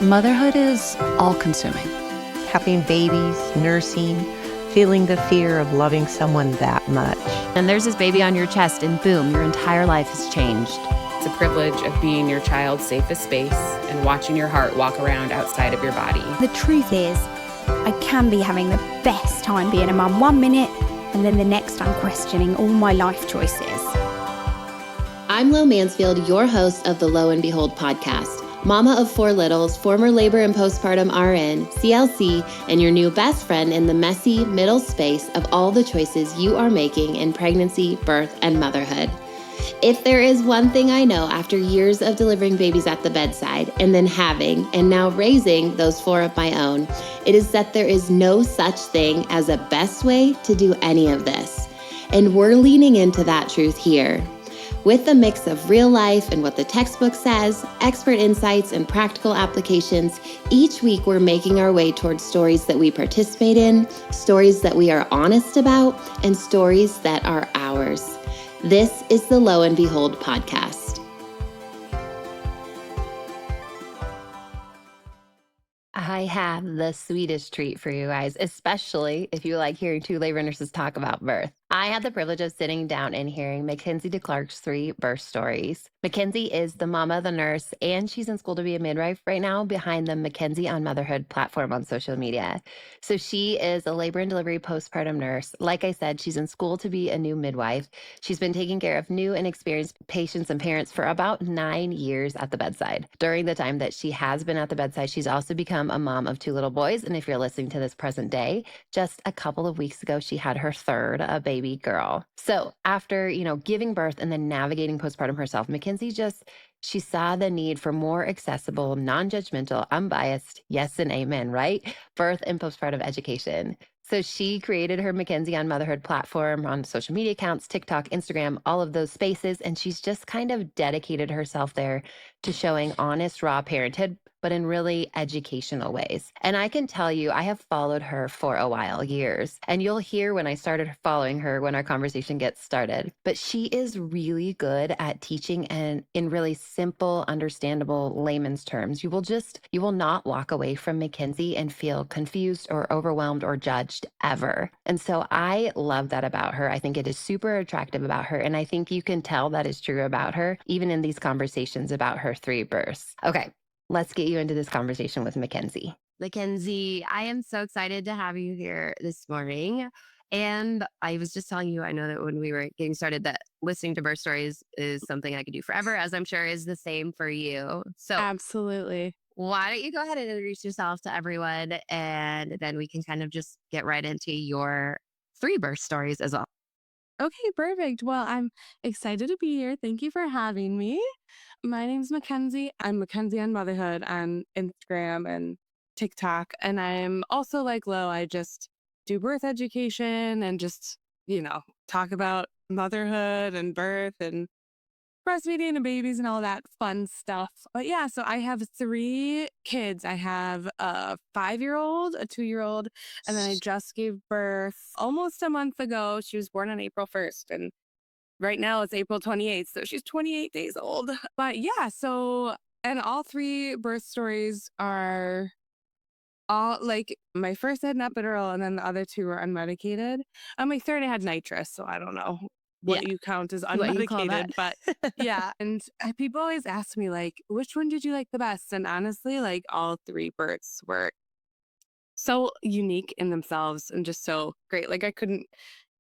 Motherhood is all-consuming. Having babies, nursing, feeling the fear of loving someone that much. And there's this baby on your chest and boom, your entire life has changed. It's a privilege of being your child's safest space and watching your heart walk around outside of your body. The truth is, I can be having the best time being a mum 1 minute, and then the next I'm questioning all my life choices. I'm Lo Mansfield, your host of the Lo and Behold podcast. Mama of 4 littles, former labor and postpartum RN, CLC, and your new best friend in the messy middle space of all the choices you are making in pregnancy, birth, and motherhood. If there is one thing I know after years of delivering babies at the bedside and then having and now raising those 4 of my own, it is that there is no such thing as a best way to do any of this. And we're leaning into that truth here. With a mix of real life and what the textbook says, expert insights, and practical applications, each week we're making our way towards stories that we participate in, stories that we are honest about, and stories that are ours. This is the Lo and Behold podcast. I have the sweetest treat for you guys, especially if you like hearing 2 labor nurses talk about birth. I had the privilege of sitting down and hearing Mackenzie DeClark's 3 birth stories. Mackenzie is the mama, the nurse, and she's in school to be a midwife right now behind the Mackenzie on Motherhood platform on social media. So she is a labor and delivery postpartum nurse. Like I said, she's in school to be a new midwife. She's been taking care of new and experienced patients and parents for about 9 years at the bedside. During the time that she has been at the bedside, she's also become a mom of 2 little boys. And if you're listening to this present day, just a couple of weeks ago, she had her 3rd, a baby girl. So after, giving birth and then navigating postpartum herself, Mackenzie she saw the need for more accessible, non-judgmental, unbiased, yes and amen, right? Birth and postpartum education. So she created her Mackenzie on Motherhood platform on social media accounts, TikTok, Instagram, all of those spaces. And she's just kind of dedicated herself there to showing honest, raw parenthood, but in really educational ways. And I can tell you, I have followed her for a while, years. And you'll hear when I started following her when our conversation gets started. But she is really good at teaching and in really simple, understandable layman's terms. You will not walk away from Mackenzie and feel confused or overwhelmed or judged ever. And so I love that about her. I think it is super attractive about her. And I think you can tell that is true about her, even in these conversations about her 3 births. Okay. Let's get you into this conversation with Mackenzie. Mackenzie, I am so excited to have you here this morning. And I was just telling you, I know that when we were getting started, that listening to birth stories is something I could do forever, as I'm sure is the same for you. So absolutely. Why don't you go ahead and introduce yourself to everyone, and then we can kind of just get right into your 3 birth stories as well. Okay, perfect. Well, I'm excited to be here. Thank you for having me. My name's Mackenzie. I'm Mackenzie on Motherhood on Instagram and TikTok. And I'm also like Lo, I just do birth education and just, talk about motherhood and birth and breastfeeding and babies and all that fun stuff. But yeah, so I have 3 kids. I have a 5-year-old, a 2-year-old, and then I just gave birth almost a month ago. She was born on April 1st, and right now it's April 28th, so she's 28 days old. But yeah, and all 3 birth stories are all like my first had an epidural and then the other 2 were unmedicated. On my 3rd I had nitrous, so I don't know what you count as unmedicated, but yeah. And people always ask me like, which one did you like the best? And honestly, like all 3 births were so unique in themselves and just so great. Like I couldn't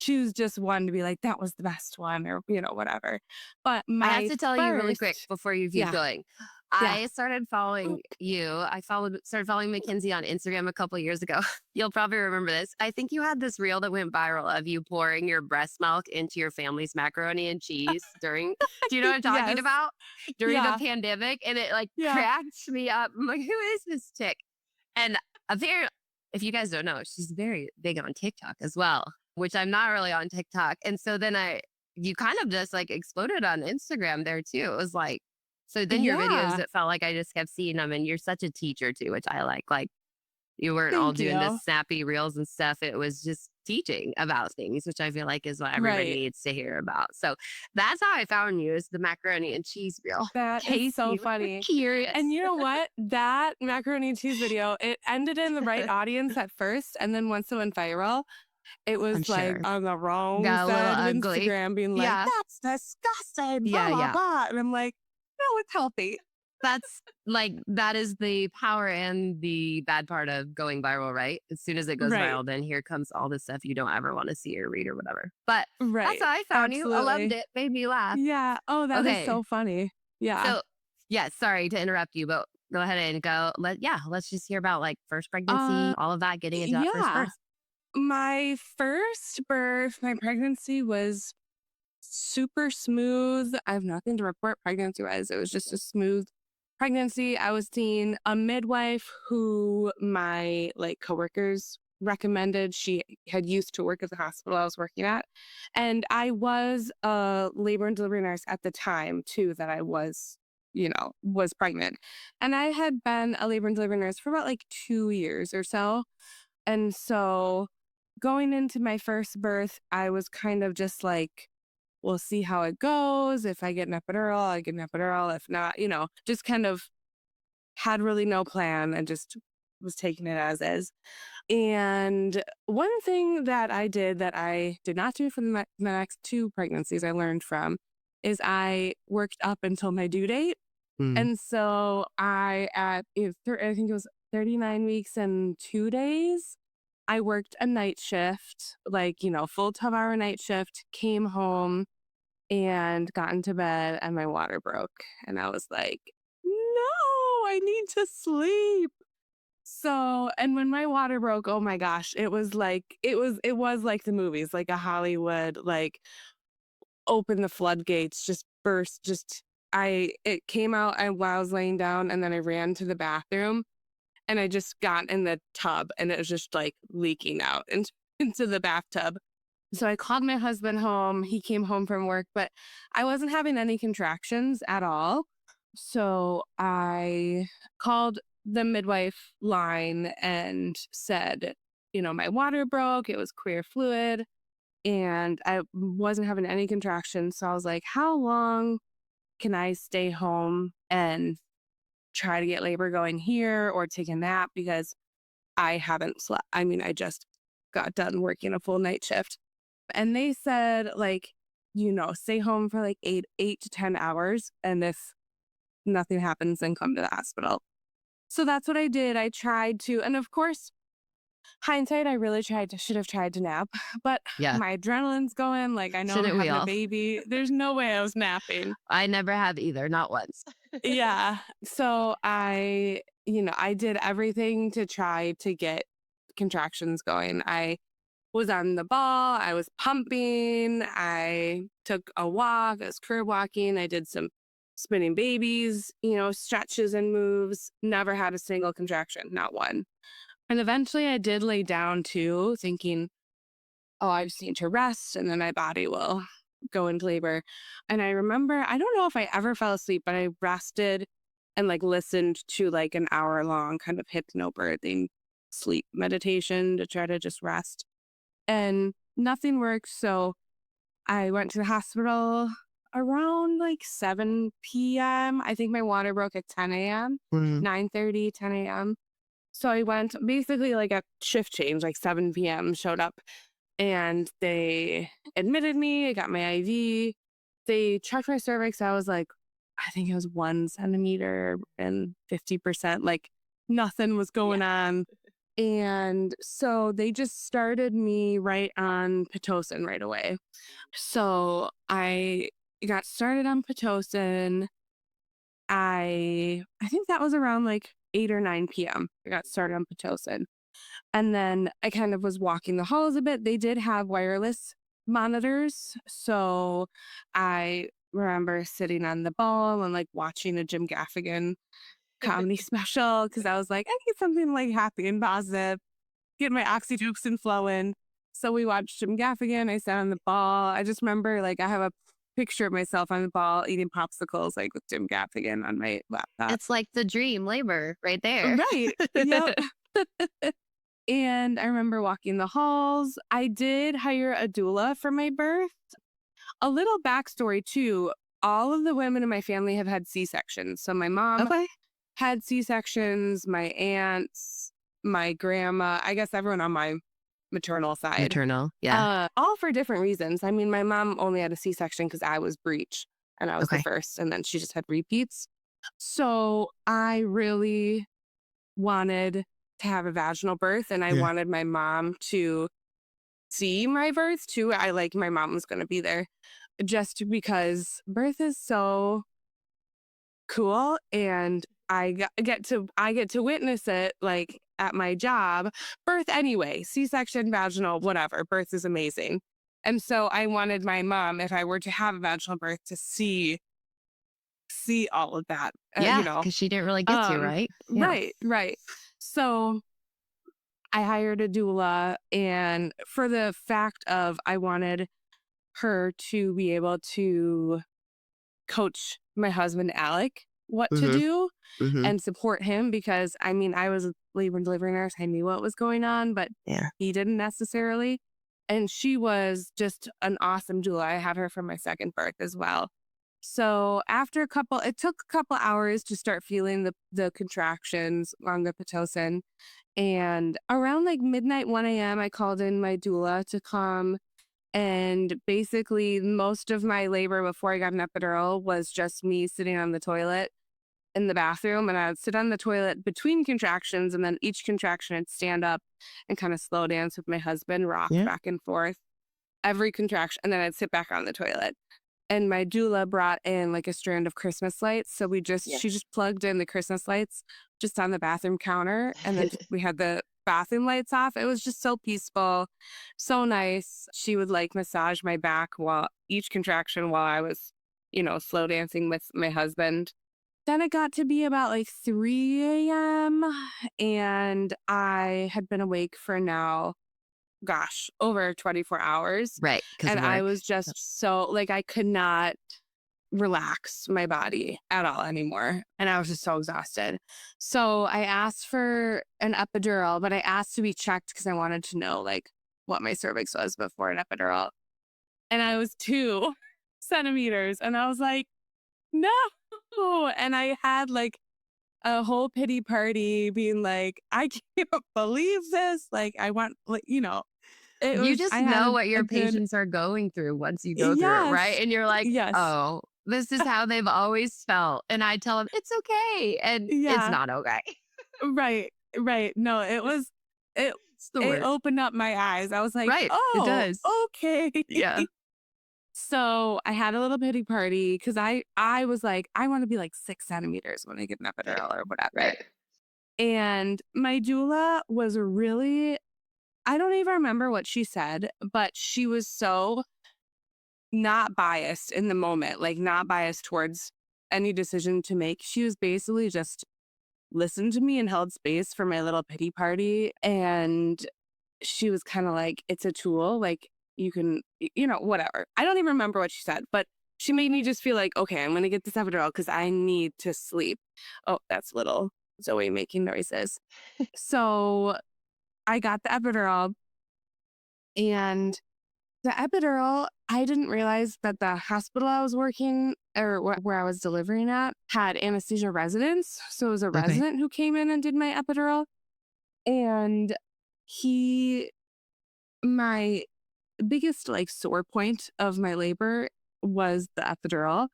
choose just one to be like, that was the best one or, whatever. But I have to tell you really quick before you keep going. I started following you. Started following Mackenzie on Instagram a couple years ago. You'll probably remember this. I think you had this reel that went viral of you pouring your breast milk into your family's macaroni and cheese do you know what I'm talking about? During the pandemic. And it cracked me up. I'm like, who is this chick? And apparently, if you guys don't know, she's very big on TikTok as well, which I'm not really on TikTok. And so then you kind of just exploded on Instagram there too. It was like, so then your videos, it felt like I just kept seeing them, and you're such a teacher too, which I like. Like you weren't all doing the snappy reels and stuff. It was just teaching about things, which I feel like is what everybody Right. needs to hear about. So that's how I found you, is the macaroni and cheese reel. That is so funny. Curious. And you know what? That macaroni and cheese video, it ended in the right audience at first. And then once it went viral, it was like sure. on the wrong Got a little side of ugly. Instagram being like, Yeah. that's disgusting. Yeah, Blah, blah, yeah. blah. And I'm like, no, it's healthy. That's like, that is the power and the bad part of going viral, right? As soon as it goes Right. viral, then here comes all the stuff you don't ever want to see or read or whatever. But Right. that's how I found you. I loved Absolutely. it. Made me laugh. Yeah. Oh, that is Okay. so funny. Yeah. So, yeah, sorry to interrupt you, but go ahead and go. Let's just hear about like first pregnancy, all of that, getting into that first yeah. birth. My first birth, my pregnancy was super smooth. I have nothing to report pregnancy wise. It was just a smooth pregnancy. I was seeing a midwife who my like coworkers recommended. She had used to work at the hospital I was working at. And I was a labor and delivery nurse at the time too, that I was, was pregnant. And I had been a labor and delivery nurse for about like 2 years or so. And so going into my first birth, I was kind of just like, we'll see how it goes. If I get an epidural, I get an epidural. If not, just kind of had really no plan and just was taking it as is. And one thing that I did that I did not do for the next 2 pregnancies I learned from is I worked up until my due date. And so I think it was 39 weeks and 2 days. I worked a night shift, like, full 12-hour night shift, came home and got into bed and my water broke. And I was like, no, I need to sleep. So, and when my water broke, oh my gosh, it was like the movies, like a Hollywood, like open the floodgates, just burst, it came out while I was laying down and then I ran to the bathroom. And I just got in the tub and it was just like leaking out into the bathtub. So I called my husband home. He came home from work, but I wasn't having any contractions at all. So I called the midwife line and said, my water broke. It was queer fluid and I wasn't having any contractions. So I was like, how long can I stay home and try to get labor going here or take a nap, because I haven't slept. I mean, I just got done working a full night shift. And they said, like, stay home for like 8 to 10 hours. And if nothing happens, then come to the hospital. So that's what I did. I tried to, and of course, hindsight, I really should have tried to nap, but Yeah. my adrenaline's going, like I know Shouldn't I'm we having all? a baby. There's no way I was napping. I never have either, not once. Yeah. So I did everything to try to get contractions going. I was on the ball. I was pumping. I took a walk. I was curb walking. I did some spinning babies, stretches and moves. Never had a single contraction, not one. And eventually I did lay down too, thinking, oh, I just need to rest and then my body will go into labor. And I remember, I don't know if I ever fell asleep, but I rested and like listened to like an hour-long kind of hypnobirthing sleep meditation to try to just rest. And nothing worked. So I went to the hospital around like 7 p.m. I think my water broke at 10 a.m., 9:30, 10 a.m. So I went basically like a shift change, like 7 p.m., showed up and they admitted me. I got my IV. They checked my cervix. I was like, I think it was 1 centimeter and 50%, like nothing was going on. And so they just started me right on Pitocin right away. So I got started on Pitocin. I think that was around like 8 or 9 p.m. I got started on Pitocin. And then I kind of was walking the halls a bit. They did have wireless monitors. So I remember sitting on the ball and like watching a Jim Gaffigan comedy special because I was like, I need something like happy and positive, get my oxytocin flowing. So we watched Jim Gaffigan. I sat on the ball. I just remember like I have a picture of myself on the ball eating popsicles like with Jim Gaffigan on my laptop. It's like the dream labor right there. Right. Yep. And I remember walking the halls. I did hire a doula for my birth. A little backstory too. All of the women in my family have had C-sections. So my mom had C-sections, my aunts, my grandma, I guess everyone on my maternal side. Maternal, yeah. All for different reasons. I mean, my mom only had a C-section because I was breech and I was the Okay. first, and then she just had repeats. So I really wanted to have a vaginal birth, and I wanted my mom to see my birth too. My mom was going to be there just because birth is so cool, and I get to witness it like at my job. Birth anyway, C-section, vaginal, whatever. Birth is amazing. And so I wanted my mom, if I were to have a vaginal birth, to see all of that. Yeah, you know. because she didn't really get to, right? Yeah. Right. So I hired a doula, and for the fact of I wanted her to be able to coach my husband, Alec, what to do and support him, because I mean, I was a labor and delivery nurse. I knew what was going on, but he didn't necessarily. And she was just an awesome doula. I had her for my second birth as well. So it took a couple hours to start feeling the contractions on the Pitocin. And around like midnight, 1 a.m., I called in my doula to come. And basically, most of my labor before I got an epidural was just me sitting on the toilet in the bathroom. And I would sit on the toilet between contractions. And then each contraction, I'd stand up and kind of slow dance with my husband, rock back and forth every contraction. And then I'd sit back on the toilet. And my doula brought in like a strand of Christmas lights. So she just plugged in the Christmas lights just on the bathroom counter. And then we had the bathroom lights off. It was just so peaceful, so nice. She would like massage my back while each contraction while I was, slow dancing with my husband. Then it got to be about like 3 a.m. and I had been awake for now, over 24 hours. Right. And I was just so like, I could not relax my body at all anymore. And I was just so exhausted. So I asked for an epidural, but I asked to be checked because I wanted to know like what my cervix was before an epidural. And I was 2 centimeters. And I was like, no. And I had like a whole pity party being like, I can't believe this. Like, I want, like, you know know what your patients are going through once you go through it, right? And you're like, oh, this is how they've always felt. And I tell them, it's okay. And it's not okay. Right. No, it opened up my eyes. I was like, oh, it does. Okay. Yeah. So I had a little pity party because I was like, I want to be like 6 centimeters when I get an epidural or whatever. Right. And my doula was really, I don't even remember what she said, but she was so not biased in the moment, like not biased towards any decision to make. She was basically just listened to me and held space for my little pity party. And she was kind of like, it's a tool. Like, you can, whatever. I don't even remember what she said, but she made me just feel like, okay, I'm going to get this epidural because I need to sleep. Oh, that's little Zoe making noises. So I got the epidural, and the epidural, I didn't realize that the hospital I was working or where I was delivering at had anesthesia residents. So it was a resident who came in and did my epidural. And my biggest like sore point of my labor was the epidural,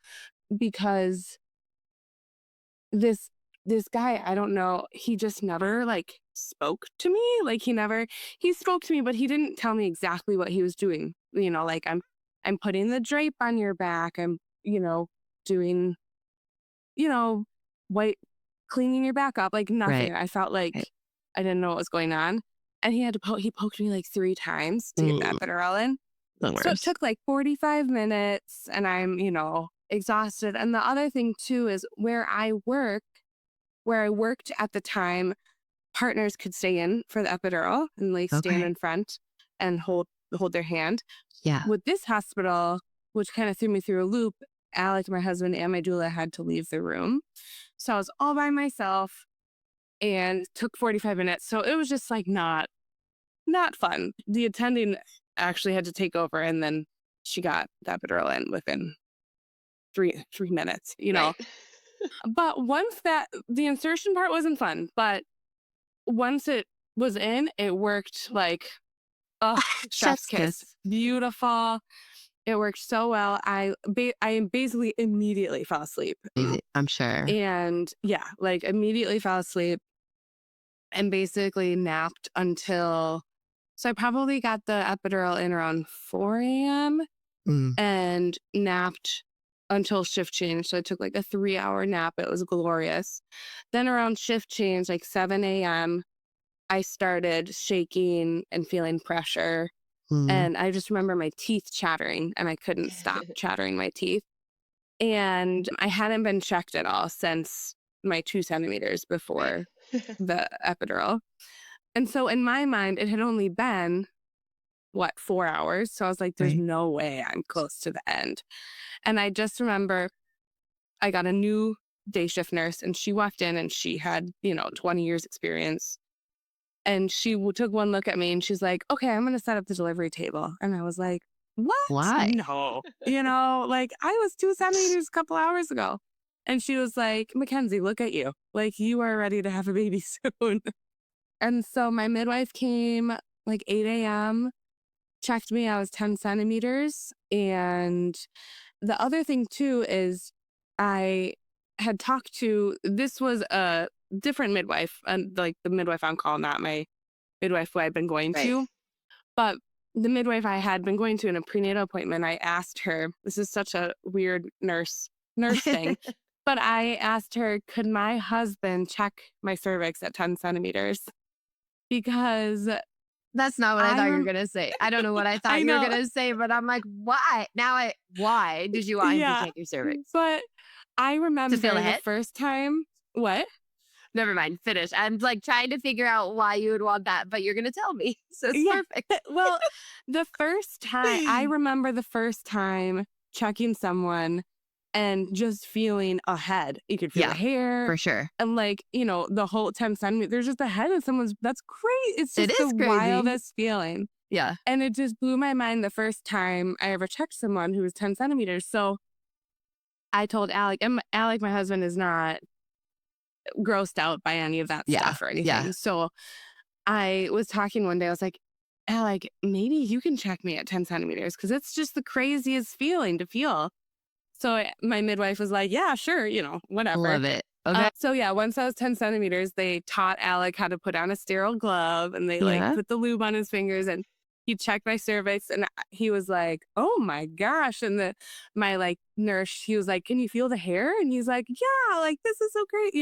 because this guy, I don't know, he just never like spoke to me. Like he spoke to me, but he didn't tell me exactly what he was doing. Like I'm putting the drape on your back. I'm, doing, cleaning your back up, like nothing. I felt like I didn't know what was going on. And he poked me like 3 times to get the epidural in. So it took like 45 minutes, and I'm, exhausted. And the other thing too is where I worked at the time, partners could stay in for the epidural and like stand in front and hold their hand. Yeah. With this hospital, which kind of threw me through a loop, Alec, my husband, and my doula had to leave the room. So I was all by myself, and it took 45 minutes. So it was just like not not fun. The attending actually had to take over, and then she got the epidural in within three minutes, you know. Right. But once the insertion part wasn't fun, but once it was in, it worked like, chef's kiss. Beautiful. It worked so well. I basically immediately fell asleep. I'm sure. And yeah, like immediately fell asleep and basically napped until, so I probably got the epidural in around 4 a.m. and napped until shift change. So I took like a 3-hour nap. It was glorious. Then around shift change, like 7 a.m., I started shaking and feeling pressure. And I just remember my teeth chattering, and I couldn't stop chattering my teeth. And I hadn't been checked at all since my 2 centimeters before the epidural. And so in my mind, it had only been, 4 hours? So I was like, there's no way I'm close to the end. And I just remember I got a new day shift nurse, and she walked in, and she had, 20 years experience. And she took one look at me, and she's like, okay, I'm going to set up the delivery table. And I was like, what? Why? No. Like I was 2 centimeters a couple hours ago. And she was like, Mackenzie, look at you. Like you are ready to have a baby soon. And so my midwife came like 8 a.m., checked me. I was 10 centimeters. And the other thing too is I had talked to, this was a different midwife, and like the midwife on call, not my midwife who I'd been going to, but the midwife I had been going to in a prenatal appointment. I asked her, this is such a weird nurse thing, but I asked her, could my husband check my cervix at 10 centimeters? Because that's not what I thought you were going to say. I don't know what I thought you were going to say, but I'm like, why? Why did you want him to check your cervix? But I remember to feel the ahead? first time, what? Never mind, finish. I'm like trying to figure out why you would want that, but you're going to tell me. So it's perfect. Well, the first time, I remember the first time checking someone and just feeling a head. You could feel the hair. For sure. And like, the whole 10 centimeters, there's just a head of someone's, that's crazy. It's just the crazy. wildest feeling. Yeah. And it just blew my mind the first time I ever checked someone who was 10 centimeters. So I told Alec, and Alec, my husband, is not grossed out by any of that stuff or anything. Yeah. So I was talking one day, I was like, Alec, maybe you can check me at 10 centimeters because it's just the craziest feeling to feel. So my midwife was like, yeah, sure, whatever. Love it. Okay. So yeah, once I was 10 centimeters, they taught Alec how to put on a sterile glove, and they put the lube on his fingers, and he checked my cervix, and he was like, oh my gosh. And my nurse, he was like, can you feel the hair? And he's like, yeah, like this is so great,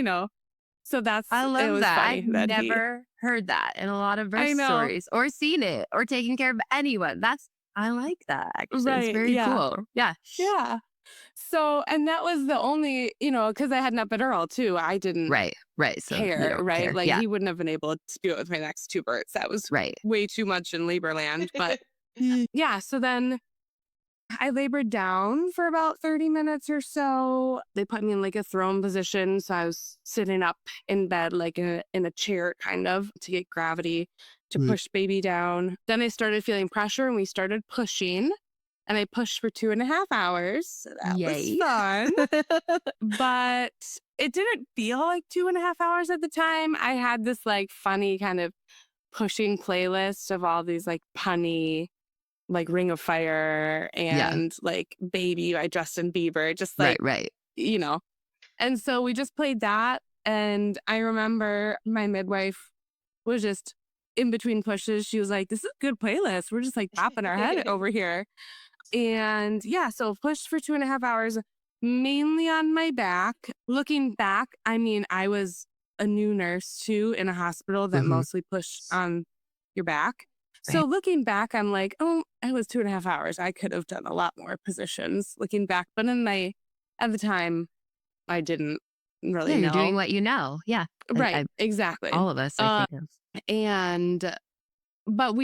So I love that. I've that never heard that in a lot of birth stories or seen it or taken care of anyone. I like that. Actually. It's very cool. Yeah. Yeah. So, and that was the only, because I had an epidural too. I didn't So care, right? Care. Like he wouldn't have been able to do it with my next 2 births. That was way too much in labor land. But yeah, so then I labored down for about 30 minutes or so. They put me in like a throne position. So I was sitting up in bed, like in a chair kind of, to get gravity to push baby down. Then I started feeling pressure, and we started pushing. And I pushed for 2.5 hours. So that was fun. But it didn't feel like 2.5 hours at the time. I had this like funny kind of pushing playlist of all these like punny, like Ring of Fire and like Baby by Justin Bieber. Just like, And so we just played that. And I remember my midwife was just in between pushes. She was like, this is a good playlist. We're just like popping our head over here. And yeah, so pushed for 2.5 hours, mainly on my back. Looking back, I mean, I was a new nurse too in a hospital that mostly pushed on your back. So looking back, I'm like, oh, it was 2.5 hours. I could have done a lot more positions looking back. But at the time, I didn't really know. You're doing what you know. Yeah. Right. Exactly. All of us, I think. But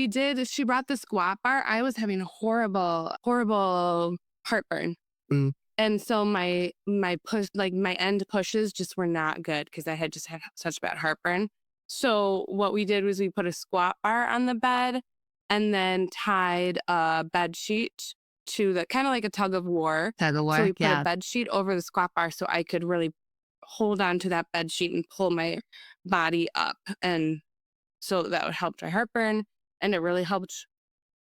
she brought the squat bar. I was having horrible heartburn. And so my push, like my end pushes just were not good because I had just had such bad heartburn. So what we did was we put a squat bar on the bed and then tied a bed sheet to the kind of like a tug of war. So we put a bed sheet over the squat bar so I could really hold on to that bed sheet and pull my body up. And so that would help dry heartburn. And it really helped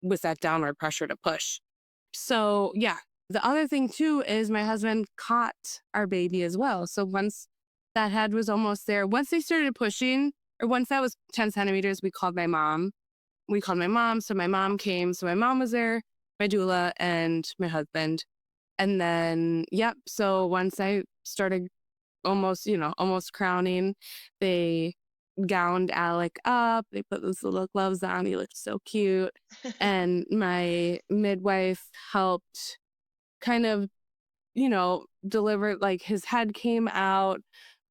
with that downward pressure to push. So yeah, the other thing too is my husband caught our baby as well. So once that head was almost there, once they started pushing, or once that was 10 centimeters, we called my mom. So my mom came. So my mom was there, my doula, and my husband. And then, so once I started almost crowning, they gowned Alec up. They put those little gloves on. He looked so cute. And my midwife helped kind of, deliver, like his head came out,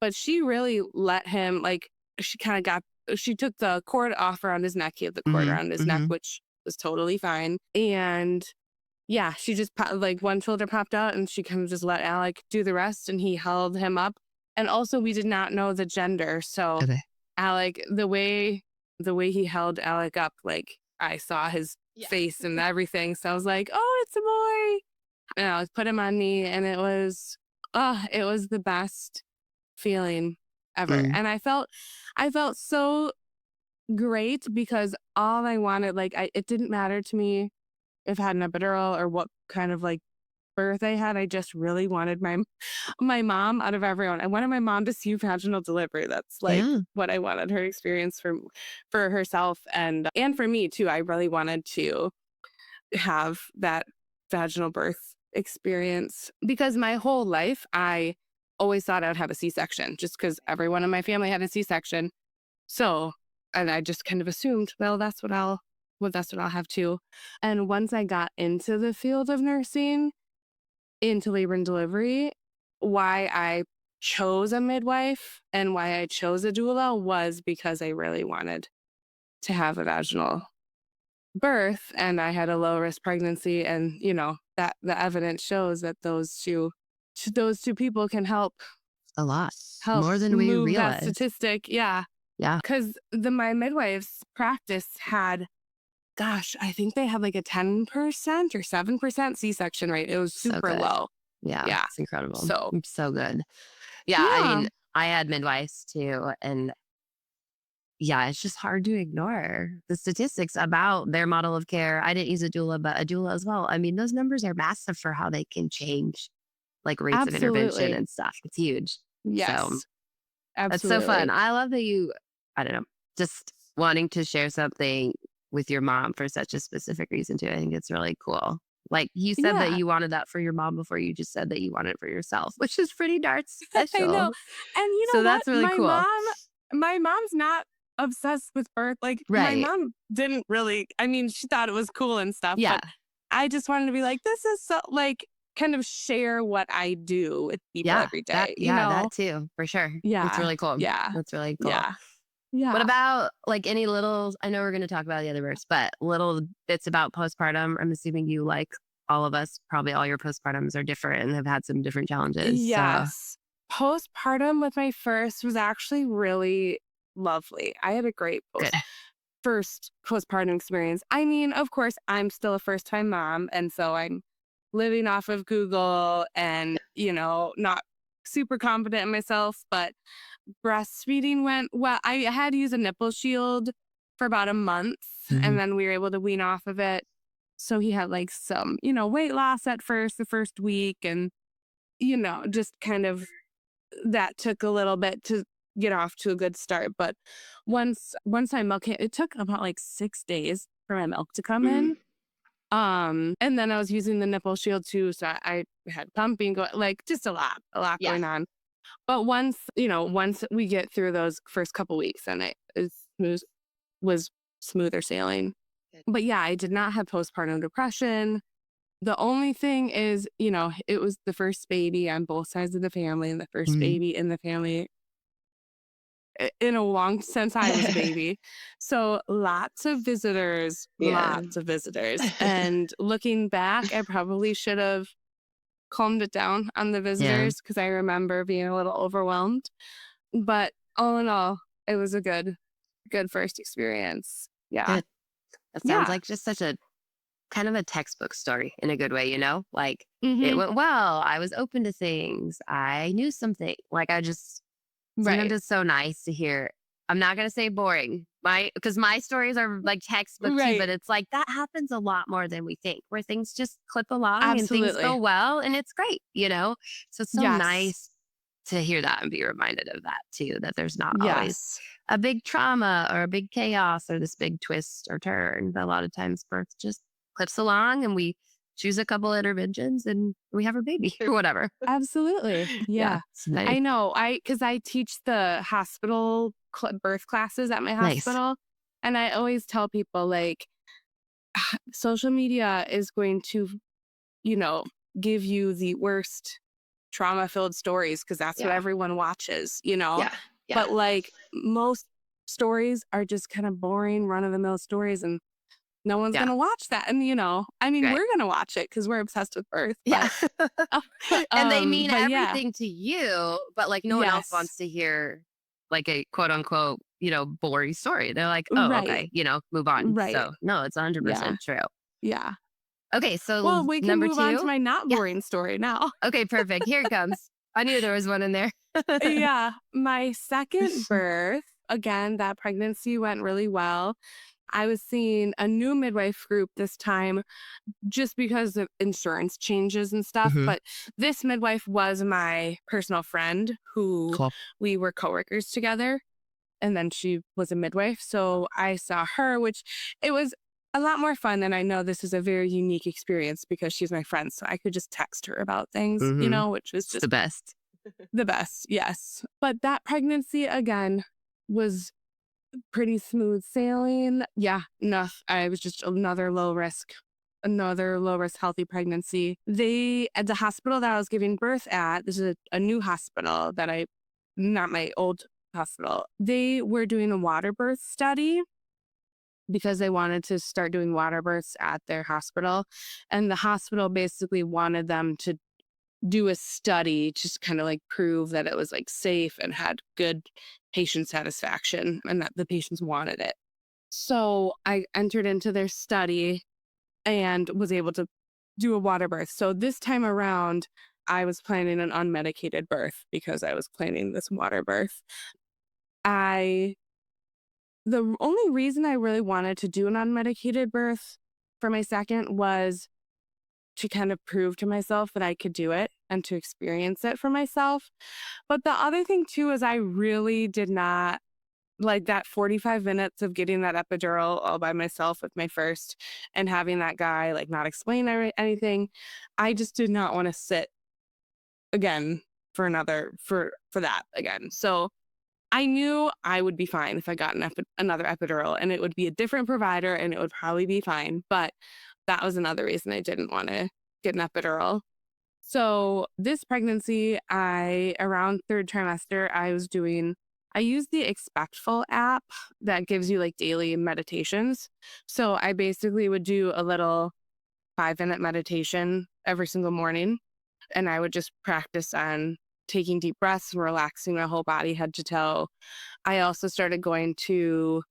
but she really let him, like, she took the cord off around his neck. He had the cord around his neck, which was totally fine. And yeah, she just like one shoulder popped out and she kind of just let Alec do the rest and he held him up. And also we did not know the gender. So Alec, the way he held Alec up, like I saw his face and everything. So I was like, oh, it's a boy. And I put him on me and it was the best feeling ever. And I felt so great because all I wanted, like, it didn't matter to me if I had an epidural or what kind of like birth I had. I just really wanted my mom out of everyone. I wanted my mom to see vaginal delivery. That's like what I wanted her experience for herself and for me too. I really wanted to have that vaginal birth experience because my whole life I always thought I'd have a C-section just because everyone in my family had a C-section. So, and I just kind of assumed, well, that's what I'll have too. And once I got into the field of nursing, into labor and delivery, why I chose a midwife and why I chose a doula was because I really wanted to have a vaginal birth and I had a low risk pregnancy. And, that the evidence shows that those two people can help a lot more than we realize. That statistic. Yeah. Because my midwife's practice had, gosh, I think they had like a 10% or 7% C-section rate. It was super low. Yeah. It's incredible. So good. Yeah. I mean, I had midwives too. And yeah, it's just hard to ignore the statistics about their model of care. I didn't use a doula, but a doula as well. I mean, those numbers are massive for how they can change like rates of intervention and stuff. It's huge. Yes. So, absolutely. That's so fun. I love that you, I don't know, just wanting to share something with your mom for such a specific reason too. I think it's really cool. Like you said that you wanted that for your mom before you just said that you wanted it for yourself, which is pretty darn special. I know. And so that's really cool. My mom's not obsessed with birth. Like my mom didn't really, I mean, she thought it was cool and stuff. Yeah. But I just wanted to be like, this is so like kind of share what I do with people every day. That too, for sure. Yeah. It's really cool. Yeah. That's really cool. Yeah. What about like any little, I know we're going to talk about the other births, but little bits about postpartum? I'm assuming you, like all of us, probably all your postpartums are different and have had some different challenges. Yes. So. Postpartum with my first was actually really lovely. I had a great first postpartum experience. I mean, of course, I'm still a first-time mom, and so I'm living off of Google and, not super confident in myself, but breastfeeding went well. I had to use a nipple shield for about a month and then we were able to wean off of it. So he had like some, weight loss at first, the first week. And, just kind of that took a little bit to get off to a good start. But once my milk came, it took about like 6 days for my milk to come in. And then I was using the nipple shield too. So I had pumping going, like just a lot going on. But once we get through those first couple weeks, and it was smoother sailing. But yeah, I did not have postpartum depression. The only thing is, it was the first baby on both sides of the family and the first baby in the family in a long since I was a baby. So lots of visitors. And looking back, I probably should have calmed it down on the visitors because I remember being a little overwhelmed. But all in all, it was a good first experience. Yeah. Good. That sounds Yeah. like just such a kind of a textbook story in a good way, Like it Mhm. went well. I was open to things. I knew something. Like sometimes Right. it's so nice to hear. I'm not going to say boring. Because my stories are like textbook too, Right. but it's like that happens a lot more than we think, where things just clip along and things Absolutely. go well and it's great, So it's so Yes. nice to hear that and be reminded of that too, that there's not always Yes. a big trauma or a big chaos or this big twist or turn. But a lot of times birth just clips along and we choose a couple interventions and we have a baby or whatever. Absolutely. Yeah. It's nice. I know. Because I teach the hospital birth classes at my Nice. hospital. And I always tell people, like, social media is going to, give you the worst trauma-filled stories because that's what Yeah. everyone watches, Yeah. But like most stories are just kind of boring, run-of-the-mill stories, and no one's Yeah. gonna watch that. And Right. we're gonna watch it because we're obsessed with birth. Yeah. And they mean but yeah. everything to you, but like no one else Yes. wants to hear like a quote unquote, boring story. They're like, oh, Right. okay, move on. Right. So no, it's 100% true. Yeah. Okay, so Well, we can number move on to 2. my not Yeah. boring story now. Okay, perfect. Here it comes. I knew there was one in there. Yeah. My second birth, again, that pregnancy went really well. I was seeing a new midwife group this time just because of insurance changes and stuff. Mhm. But this midwife was my personal friend who Cool. we were coworkers together. And then she was a midwife. So I saw her, which it was a lot more fun. And I know this is a very unique experience because she's my friend. So I could just text her about things, Mhm. which was It's just the best. the best. Yes. But that pregnancy again was pretty smooth sailing. Yeah. No, I was just another low risk healthy pregnancy. At the hospital that I was giving birth at, this is a new hospital not my old hospital. They were doing a water birth study because they wanted to start doing water births at their hospital. And the hospital basically wanted them to do a study, just kind of like prove that it was like safe and had good patient satisfaction and that the patients wanted it. So I entered into their study and was able to do a water birth. So this time around, I was planning an unmedicated birth because I was planning this water birth. The only reason I really wanted to do an unmedicated birth for my second was to kind of prove to myself that I could do it and to experience it for myself. But the other thing too is I really did not like that 45 minutes of getting that epidural all by myself with my first and having that guy like not explain anything. I just did not want to sit again for that again. So I knew I would be fine if I got another epidural and it would be a different provider and it would probably be fine. But that was another reason I didn't want to get an epidural. So this pregnancy, around third trimester, I used the Expectful app that gives you like daily meditations. So I basically would do a little 5-minute meditation every single morning. And I would just practice on taking deep breaths and relaxing my whole body head to toe. I also started going to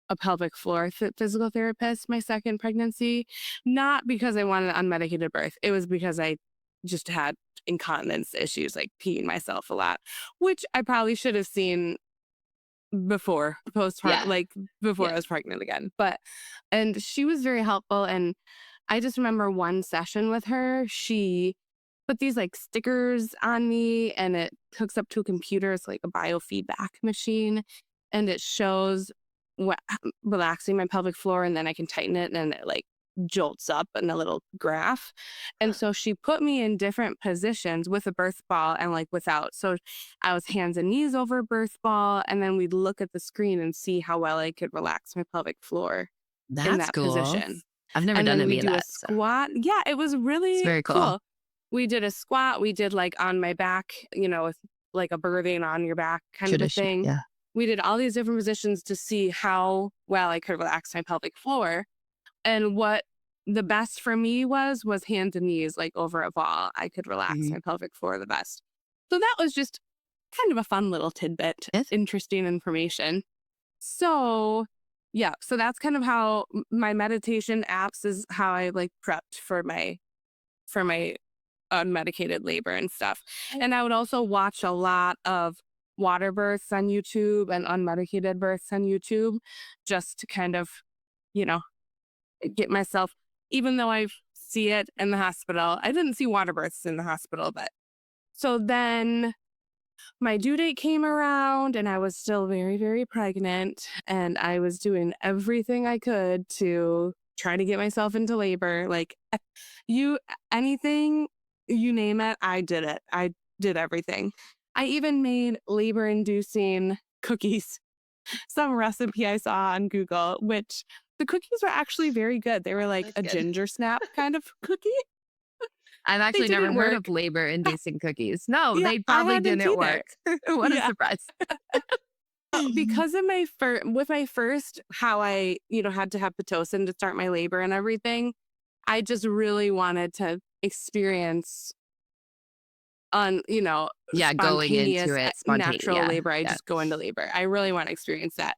a pelvic floor physical therapist my second pregnancy, not because I wanted an unmedicated birth. It was because I just had incontinence issues, like peeing myself a lot, which I probably should have seen before postpartum, before I was pregnant again. And she was very helpful. And I just remember one session with her, she put these like stickers on me and it hooks up to a computer. It's like a biofeedback machine and it shows relaxing my pelvic floor and then I can tighten it and it like jolts up in a little graph. And so she put me in different positions with a birth ball and like without. So I was hands and knees over birth ball and then we'd look at the screen and see how well I could relax my pelvic floor in that cool. Position. I've never and done then any we of do that. a squat. So. Yeah, it was really very cool. We did a squat. We did like on my back, with like a birthing on your back kind of a thing. Yeah. We did all these different positions to see how well I could relax my pelvic floor. And what the best for me was hands and knees, like over a ball. I could relax my pelvic floor the best. So that was just kind of a fun little tidbit, interesting information. So yeah, so that's kind of how my meditation apps is how I like prepped for my unmedicated labor and stuff. And I would also watch a lot of water births on YouTube and unmedicated births on YouTube just to kind of, get myself, even though I see it in the hospital. I didn't see water births in the hospital, but so then my due date came around and I was still very, very pregnant, and I was doing everything I could to try to get myself into labor. Like anything, you name it, I did it. I did everything. I even made labor inducing cookies, some recipe I saw on Google, which the cookies were actually very good. They were like a ginger snap kind of cookie. I've actually never heard of labor inducing cookies. No, they probably didn't work. What a surprise. Because of with my first, how I, had to have Pitocin to start my labor and everything, I just really wanted to experience going into it, natural labor. I just go into labor. I really want to experience that.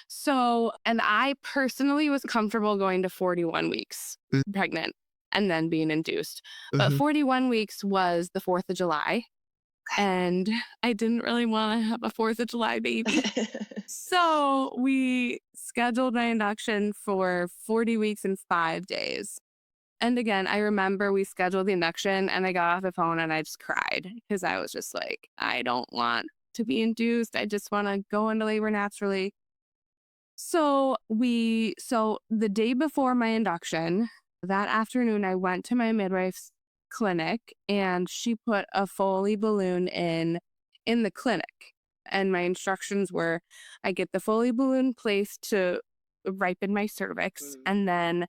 So, and I personally was comfortable going to 41 weeks pregnant and then being induced. But 41 weeks was the 4th of July. And I didn't really want to have a 4th of July baby. So we scheduled my induction for 40 weeks and 5 days. And again, I remember we scheduled the induction and I got off the phone and I just cried because I was just like, I don't want to be induced. I just want to go into labor naturally. So the day before my induction, that afternoon, I went to my midwife's clinic and she put a Foley balloon in the clinic. And my instructions were, I get the Foley balloon placed to ripen my cervix. And then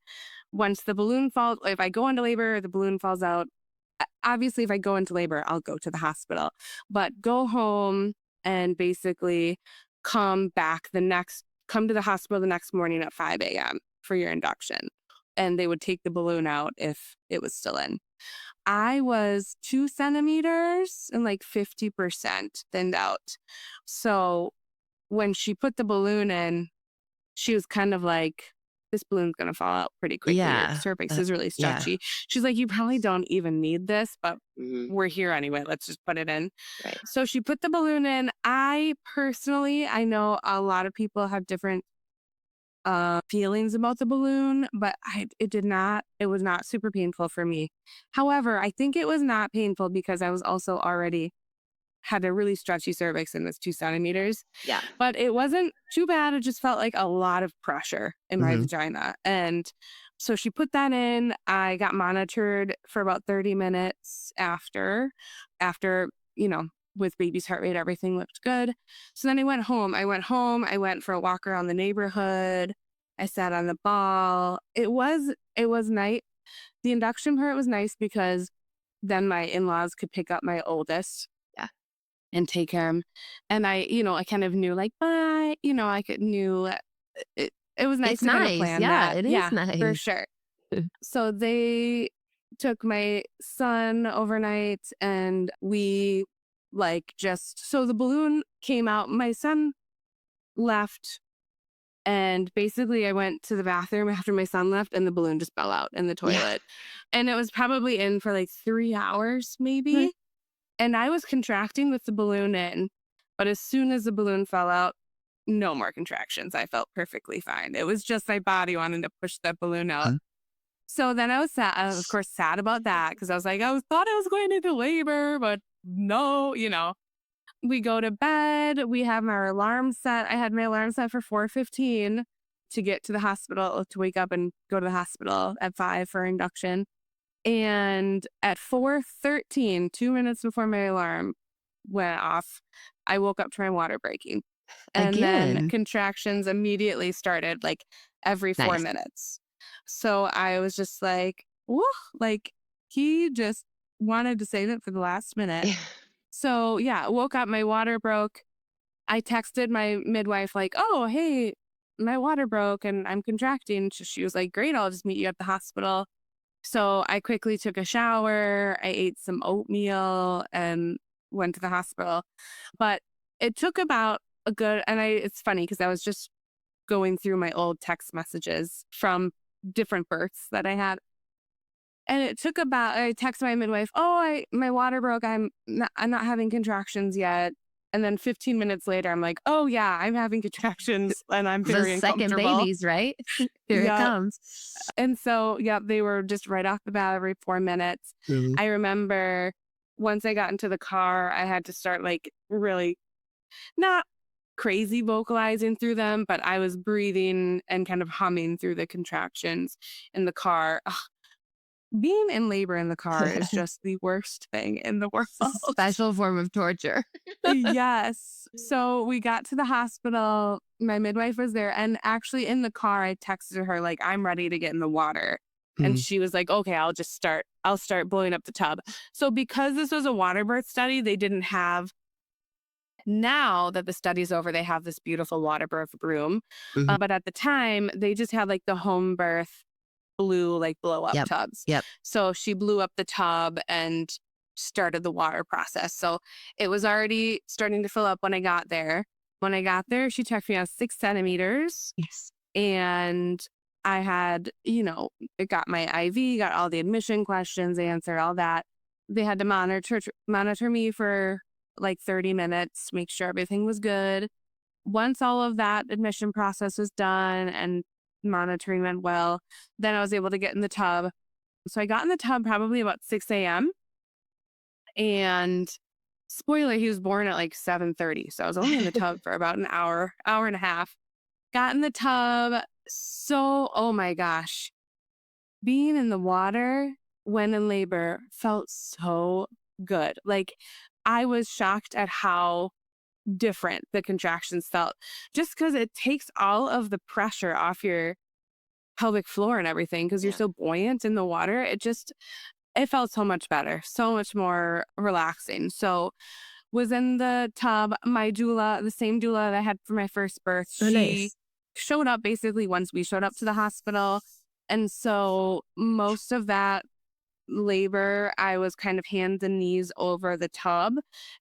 once the balloon falls, if I go into labor, the balloon falls out. Obviously, if I go into labor, I'll go to the hospital, but go home and basically come to the hospital the next morning at 5 a.m. for your induction. And they would take the balloon out if it was still in. I was 2 centimeters and like 50% thinned out. So when she put the balloon in, she was kind of like, this balloon's going to fall out pretty quickly. Your cervix is really stretchy. Yeah. She's like, you probably don't even need this, but we're here anyway. Let's just put it in. Right. So she put the balloon in. I know a lot of people have different feelings about the balloon, but it was not super painful for me. However, I think it was not painful because I was also already had a really stretchy cervix and was 2 centimeters. Yeah. But it wasn't too bad. It just felt like a lot of pressure in my vagina. And so she put that in. I got monitored for about 30 minutes after, with baby's heart rate, everything looked good. So then I went home. I went for a walk around the neighborhood. I sat on the ball. It was nice. The induction part was nice because then my in-laws could pick up my oldest. And take him. And I kind of knew it was nice to kind of plan that. It is nice. For sure. So they took my son overnight and we so the balloon came out. My son left and basically I went to the bathroom after my son left and the balloon just fell out in the toilet. Yeah. And it was probably in for 3 hours maybe. Right. And I was contracting with the balloon in, but as soon as the balloon fell out, no more contractions. I felt perfectly fine. It was just my body wanting to push that balloon out. So then I was sad, of course, sad about that because I was like, I thought I was going into labor, but no, We go to bed. We have our alarm set. I had my alarm set for 4:15 to get to the hospital, to wake up and go to the hospital at 5 for induction. And at 4:13, 2 minutes before my alarm went off, I woke up to my water breaking. And then contractions immediately started every 4 minutes. So I was just like, whoa, he just wanted to save it for the last minute. So yeah, woke up, my water broke. I texted my midwife oh, hey, my water broke and I'm contracting. She was like, great, I'll just meet you at the hospital. So I quickly took a shower. I ate some oatmeal and went to the hospital. But it took about a good, and it's funny because I was just going through my old text messages from different births that I had. And it took about, I texted my midwife, my water broke. I'm not having contractions yet. And then 15 minutes later, I'm like, oh yeah, I'm having contractions and I'm very The second uncomfortable. babies, right? Here it comes. And so, they were just right off the bat every 4 minutes. I remember once I got into the car, I had to start like really not crazy vocalizing through them, but I was breathing and kind of humming through the contractions in the car. Ugh, being in labor in the car is just the worst thing in the world. Special form of torture. Yes. So we got to the hospital. My midwife was there. And actually in the car, I texted her, like, I'm ready to get in the water. And she was like, okay, I'll start blowing up the tub. So because this was a water birth study, they didn't have, now that the study's over, they have this beautiful water birth room. But at the time, they just had like the home birth blue, like blow up tubs. So she blew up the tub and started the water process. So it was already starting to fill up when I got there. When I got there, she checked me on 6 centimeters. Yes. And I had, it got my IV, got all the admission questions answered, all that. They had to monitor me for like 30 minutes, make sure everything was good. Once all of that admission process was done and monitoring went well, then I was able to get in the tub. So I got in the tub probably about 6 a.m. And spoiler, he was born at like 7:30. So I was only in the tub for about an hour and a half. Got in the tub. So, oh my gosh, being in the water when in labor felt so good. Like, I was shocked at how different the contractions felt, just because it takes all of the pressure off your pelvic floor and everything because you're so buoyant in the water. It felt so much better, so much more relaxing. So was in the tub. My doula, the same doula that I had for my first birth, she showed up basically once we showed up to the hospital. And so most of that labor, I was kind of hands and knees over the tub,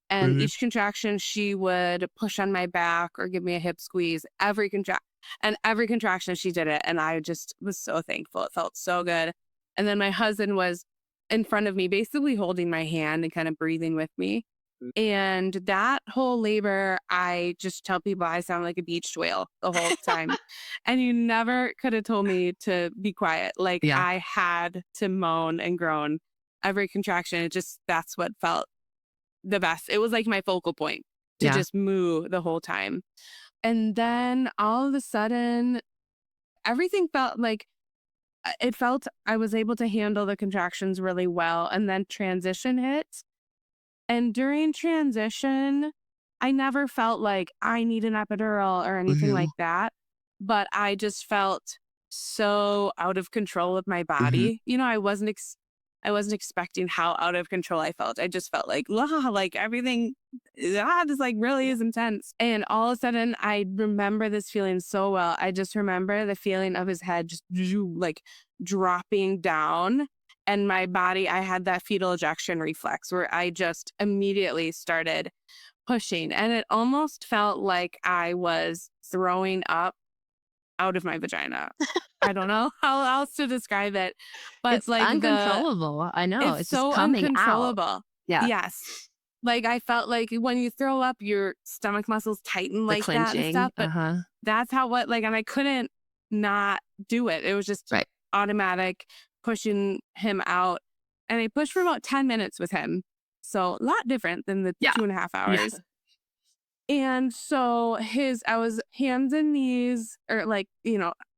and each contraction she would push on my back or give me a hip squeeze. Every contraction she did it, and I just was so thankful. It felt so good. And then my husband was in front of me, basically holding my hand and kind of breathing with me. And that whole labor, I just tell people I sound like a beached whale the whole time. And you never could have told me to be quiet. Like, I had to moan and groan every contraction. That's what felt the best. It was like my focal point to just moo the whole time. And then all of a sudden, everything felt like I was able to handle the contractions really well. And then transition hit. And during transition, I never felt like I need an epidural or anything like that. But I just felt so out of control with my body. I wasn't expecting how out of control I felt. I just felt like, like everything, this like really is intense. And all of a sudden, I remember this feeling so well. I just remember the feeling of his head just like dropping down. And my body, I had that fetal ejection reflex where I just immediately started pushing. And it almost felt like I was throwing up out of my vagina. I don't know how else to describe it. But it's like uncontrollable. I know. It's so just coming uncontrollable. out. Yeah. Yes. Like, I felt like when you throw up, your stomach muscles tighten like that and stuff. But that's how and I couldn't not do it. It was just automatic, pushing him out. And I pushed for about 10 minutes with him. So a lot different than the 2.5 hours. And so I was hands and knees, or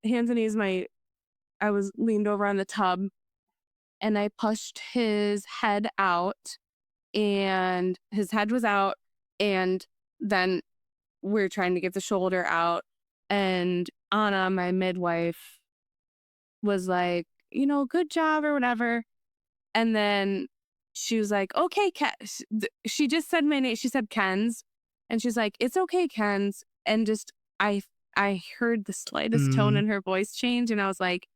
hands and knees, I was leaned over on the tub and I pushed his head out, and his head was out. And then we're trying to get the shoulder out. And Anna, my midwife, was like, good job or whatever. And then she was like, okay, she just said my name. She said Ken's. And she's like, it's okay, Ken's. And just, I heard the slightest tone in her voice change. And I was like,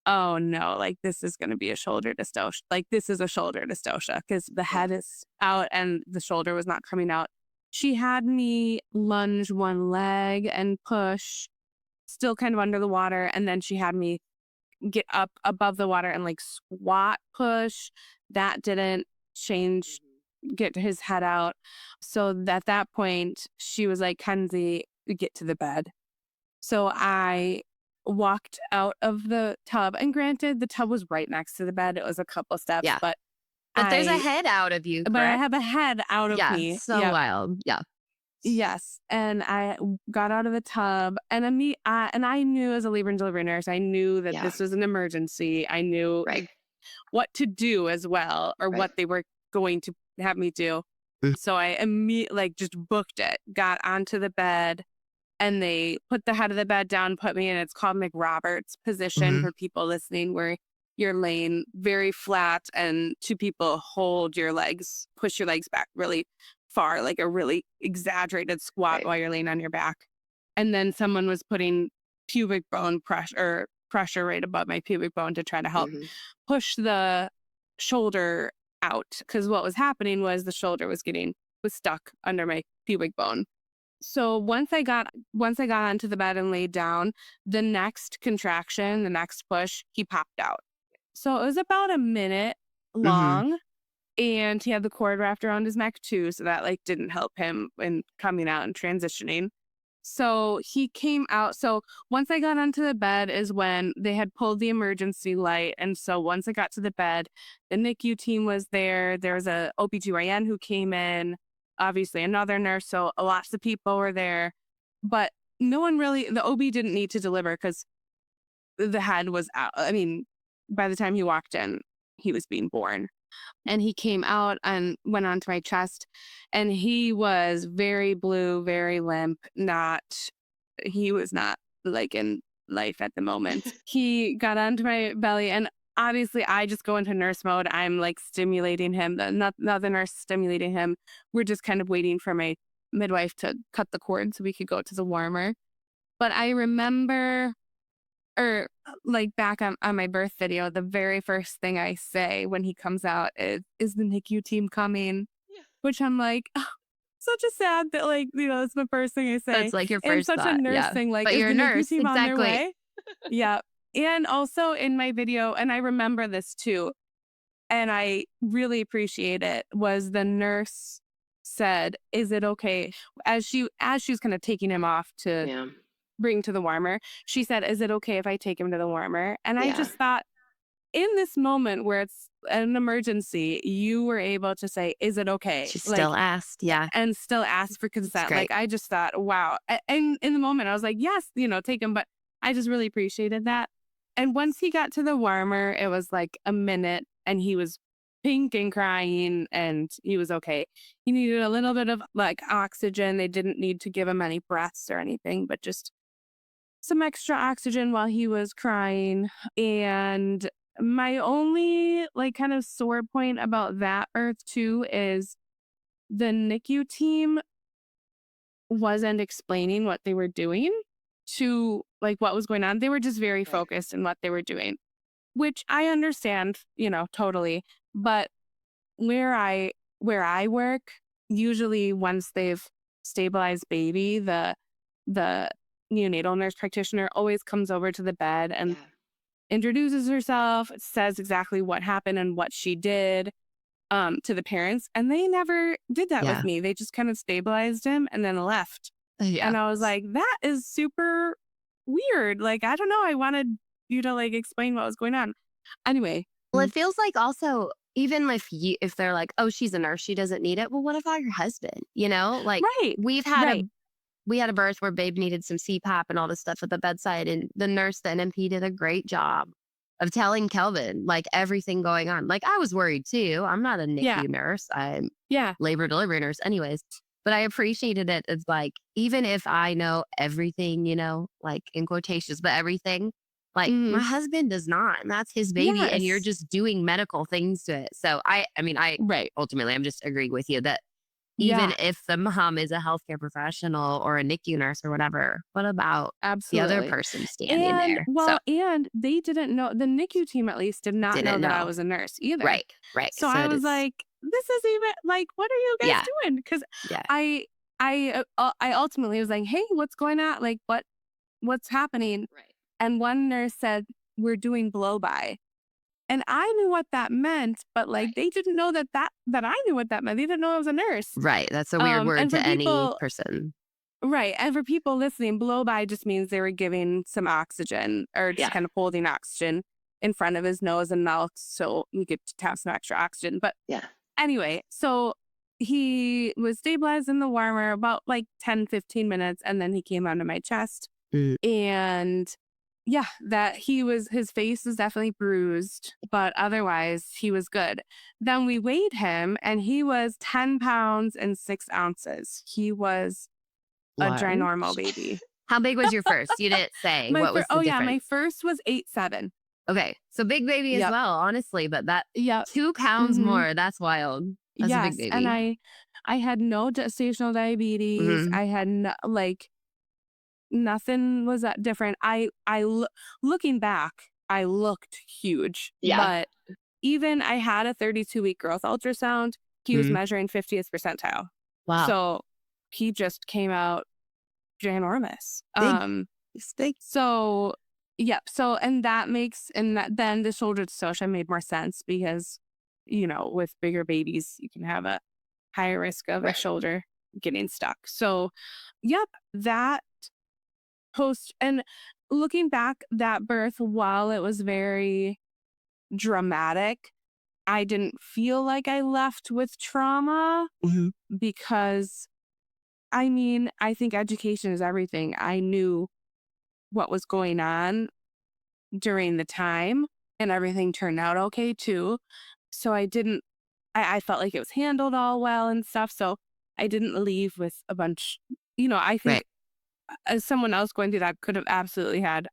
oh no, like this is going to be a shoulder dystocia. Like this is a shoulder dystocia because the head is out and the shoulder was not coming out. She had me lunge one leg and push, still kind of under the water. And then she had me get up above the water and like squat push. That didn't change, get his head out. So at that point, she was like, Kenzie, get to the bed. So I walked out of the tub, and granted, the tub was right next to the bed. It was a couple steps, Yeah. but there's a head out of you, but I correct? have a head out of Yeah, me. so Yep. wild. Yeah. Yes. And I got out of the tub, and I knew as a labor and delivery nurse, I knew that this was an emergency. I knew what to do as well, or what they were going to have me do. So I immediately just booked it, got onto the bed, and they put the head of the bed down, put me in, it's called McRoberts position for people listening, where you're laying very flat and two people hold your legs, push your legs back really far, like a really exaggerated squat while you're laying on your back. And then someone was putting pubic bone pressure right above my pubic bone to try to help push the shoulder out. Because what was happening was the shoulder was stuck under my pubic bone. So once I got onto the bed and laid down, the next contraction, the next push, he popped out. So it was about a minute long, and he had the cord wrapped around his neck too, so that like didn't help him in coming out and transitioning. So he came out. So once I got onto the bed is when they had pulled the emergency light. And so once I got to the bed, the NICU team was there. There was a OBGYN who came in, obviously another nurse. So lots of people were there, but no one really, the OB didn't need to deliver because the head was out. I mean, by the time he walked in, he was being born. And he came out and went onto my chest, and he was very blue, very limp. He was not like in life at the moment. He got onto my belly, and obviously I just go into nurse mode. I'm like stimulating him, not the nurse stimulating him. We're just kind of waiting for my midwife to cut the cord so we could go to the warmer. But I remember, or like back on my birth video, the very first thing I say when he comes out is the NICU team coming? Yeah. Which I'm like, oh, such a sad that like, it's the first thing I say. That's like your first and such thought. a nurse thing, like, but is you're the a NICU nurse, team on their exactly. way? Yeah. And also in my video, and I remember this too, and I really appreciate it, was the nurse said, is it okay? As she was kind of taking him off to bring to the warmer, she said, is it okay if I take him to the warmer? And I just thought, in this moment where it's an emergency, you were able to say, is it okay? She still asked, and still asked for consent. Like, I just thought, wow. And in the moment I was like, yes, take him. But I just really appreciated that. And once he got to the warmer, it was like a minute, and he was pink and crying, and he was okay. He needed a little bit of like oxygen. They didn't need to give him any breaths or anything, but just some extra oxygen while he was crying. And my only like kind of sore point about that birth too is the NICU team wasn't explaining what they were doing to like what was going on. They were just very focused in what they were doing, which I understand, totally. But where I work, usually once they've stabilized baby, the neonatal nurse practitioner always comes over to the bed and introduces herself, says exactly what happened and what she did to the parents. And they never did that with me. They just kind of stabilized him and then left. And I was like, that is super weird. Like, I don't know. I wanted you to like explain what was going on. Anyway. Well, it feels like also, even if they're like, oh, she's a nurse, she doesn't need it. Well, what about your husband? Like we've had we had a birth where babe needed some CPAP and all this stuff at the bedside. And the nurse, the NMP, did a great job of telling Kelvin, like, everything going on. Like, I was worried too. I'm not a NICU nurse. I'm labor delivery nurse anyways. But I appreciated it as like, even if I know everything, like in quotations, but everything, like my husband does not. And that's his baby. And you're just doing medical things to it. So I ultimately, I'm just agreeing with you that even Yeah, if the mom is a healthcare professional or a NICU nurse or whatever. What about the other absolutely. person standing And there? So and they didn't know, the NICU team at least did not know didn't that I know. was a nurse either. Right, right. So So I it was is, like, this is even like, what are you guys yeah, doing? Because yeah, I I ultimately was like, hey, what's going on? Like what's happening? right. And one nurse said, we're doing blow by. And I knew what that meant, but like Right. they didn't know that I knew what that meant. They didn't know I was a nurse. Right. That's a weird word And for to any people, person. right. And for people listening, blow by just means they were giving some oxygen or just Yeah. kind of holding oxygen in front of his nose and mouth so he could have some extra oxygen. But Yeah. anyway, so he was stabilized in the warmer about like 10-15 minutes. And then he came onto my chest. Mm. And yeah, his face was definitely bruised, but otherwise he was good. Then we weighed him and he was 10 pounds and 6 ounces. He was a Large. ginormo baby. How big was your first? You didn't say. What was the difference? My first was 8'7". Okay. So big baby as Yep. well, honestly, but that Yep. 2 pounds Mhm. more, that's wild. That's a big Yes. And baby. I had no gestational diabetes. Mhm. I had nothing was that different. Looking back, I looked huge. Yeah. But even I had a 32-week growth ultrasound. He was Mhm. measuring 50th percentile. Wow. So he just came out ginormous. Big. It's big. So yep. So and that makes then the shoulder dystocia made more sense because, with bigger babies, you can have a higher risk of a shoulder getting stuck. So yep, that and looking back, that birth, while it was very dramatic, I didn't feel like I left with trauma Mhm. because I think education is everything. I knew what was going on during the time and everything turned out okay too. So I felt like it was handled all well and stuff. So I didn't leave with a bunch, I think Right. as someone else going through that could have absolutely had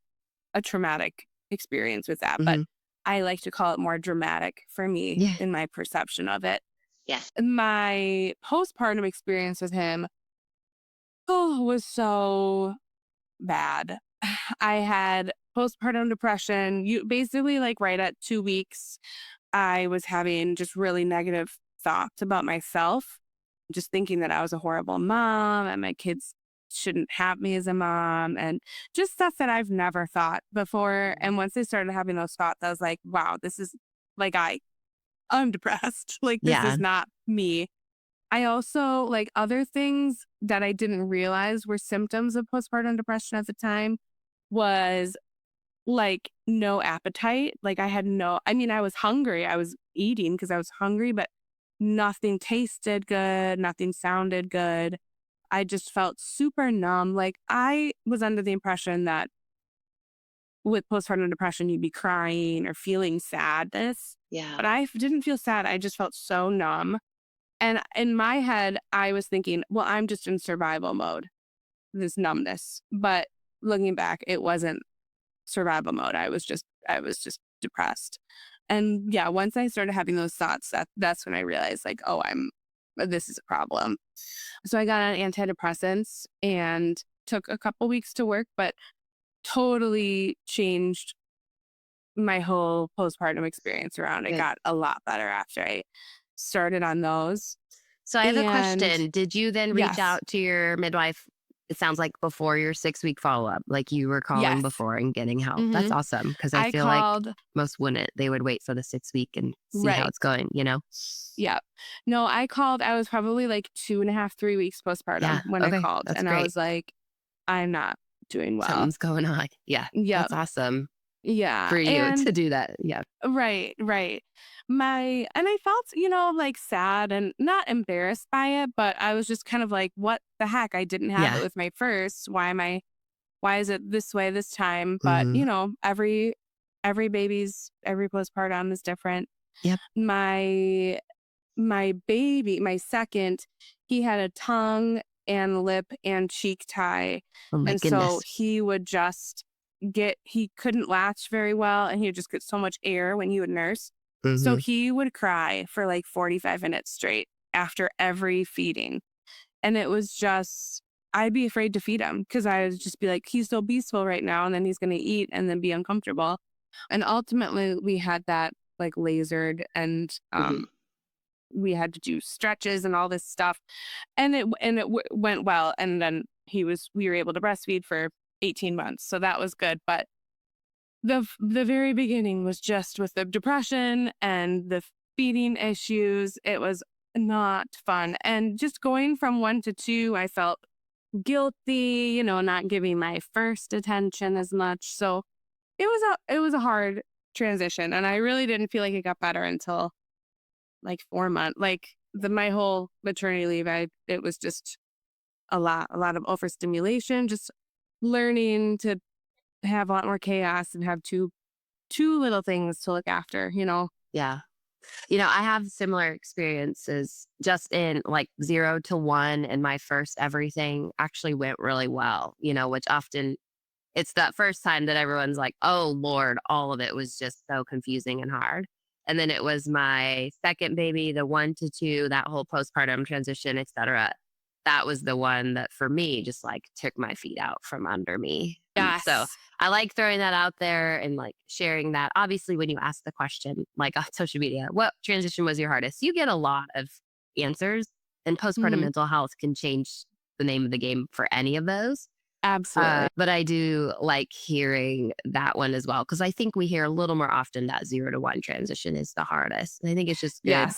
a traumatic experience with that. But Mhm. I like to call it more dramatic for me Yeah. in my perception of it. Yeah. My postpartum experience with him was so bad. I had postpartum depression. You basically like right at 2 weeks, I was having just really negative thoughts about myself, just thinking that I was a horrible mom and my kids shouldn't have me as a mom and just stuff that I've never thought before. And once I started having those thoughts, I was like, wow, this is like I'm depressed. Like this Yeah. is not me. I also like other things that I didn't realize were symptoms of postpartum depression at the time was like no appetite. Like I was hungry. I was eating because I was hungry, but nothing tasted good. Nothing sounded good. I just felt super numb. Like I was under the impression that with postpartum depression, you'd be crying or feeling sadness. Yeah. But I didn't feel sad. I just felt so numb. And in my head, I was thinking, well, I'm just in survival mode, this numbness. But looking back, it wasn't survival mode. I was just depressed. And yeah, once I started having those thoughts, that's when I realized like, oh, this is a problem. So I got on antidepressants and took a couple weeks to work, but totally changed my whole postpartum experience around. It Good. got a lot better after I started on those. So I have a And question. Did you then reach yes, out to your midwife? It sounds like before your 6-week follow-up, like you were calling yes. before and getting help. That's hmm awesome because I I feel like called. most wouldn't. They would wait for the 6-week and see how Right. it's going, you know? Yeah. No, I called. I was probably like 2.5, 3 weeks postpartum Yeah. when I Okay. called. That's And I great. was like, I'm not doing well. Something's going on. Yeah. Yep. That's awesome Yeah. for you And to do that. Yeah. right. And I felt, like sad and not embarrassed by it, but I was just kind of like, what the heck? I didn't have Yeah. it with my first. Why is it this way this time? But, Mhm. every postpartum is different. Yep. My baby, my second, he had a tongue and lip and cheek tie. Oh my And so goodness. he couldn't latch very well and he would just get so much air when he would nurse. So Mhm. he would cry for like 45 minutes straight after every feeding. And it was just, I'd be afraid to feed him because I would just be like, he's so peaceful right now. And then he's going to eat and then be uncomfortable. And ultimately we had that like lasered and we had to do stretches and all this stuff. And it went well. And then we were able to breastfeed for 18 months. So that was good. But the very beginning was just with the depression and the feeding issues. It was not fun. And just going from 1 to 2, I felt guilty, not giving my first attention as much. So it was a hard transition. And I really didn't feel like it got better until like 4 months. Like my whole maternity leave, it was just a lot of overstimulation, just learning to have a lot more chaos and have two little things to look after, Yeah. I have similar experiences just in like 0 to 1, and my first everything actually went really well, which often it's that first time that everyone's like, oh Lord, all of it was just so confusing and hard. And then it was my second baby, the 1 to 2, that whole postpartum transition, et cetera. That was the one that for me just like took my feet out from under me. Yes. So I like throwing that out there and like sharing that. Obviously, when you ask the question, like on social media, what transition was your hardest? You get a lot of answers, and postpartum mental health can change the name of the game for any of those. Absolutely. But I do like hearing that one as well, because I think we hear a little more often that 0 to 1 transition is the hardest. And I think it's just good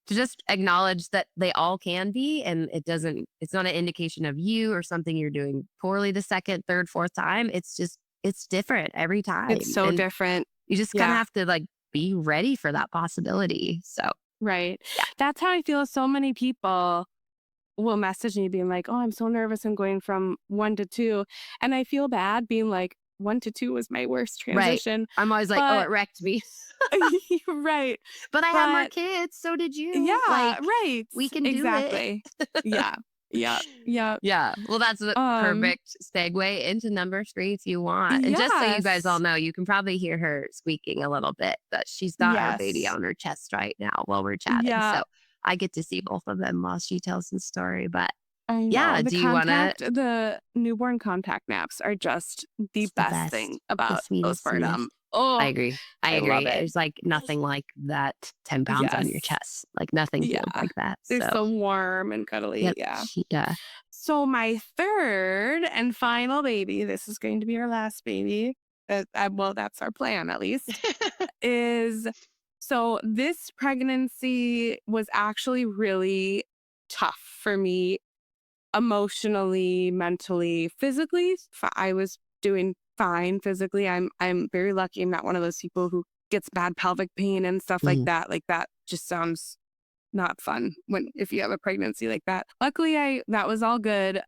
to just acknowledge that they all can be, and it's not an indication of you or something you're doing poorly the second, third, fourth time. It's different every time. It's so different. You just kind of have to like be ready for that possibility. So, right. Yeah. That's how I feel. So many people will message me being like, oh, I'm so nervous. I'm going from 1 to 2. And I feel bad being like, 1 to 2 was my worst transition. Right. I'm always like, oh, it wrecked me. Right. But I had more kids. So did you. Yeah. Like, right. We can do it. Yeah. Yeah. Well, that's a perfect segue into number 3 if you want. And just so you guys all know, you can probably hear her squeaking a little bit, but she's got her baby on her chest right now while we're chatting. Yeah. So I get to see both of them while she tells the story. But I know. yeah, do you want to? The newborn contact naps are just the best thing about postpartum. Oh, I agree. I agree. love it. There's like nothing like that 10 pounds on your chest. Like nothing feels like that. They're so warm and cuddly. Yep. Yeah. So my third and final baby, this is going to be our last baby. Well, that's our plan at least, so this pregnancy was actually really tough for me emotionally, mentally, physically. I was doing fine physically. I'm very lucky. I'm not one of those people who gets bad pelvic pain and stuff like that. Like that just sounds not fun if you have a pregnancy like that. Luckily, that was all good.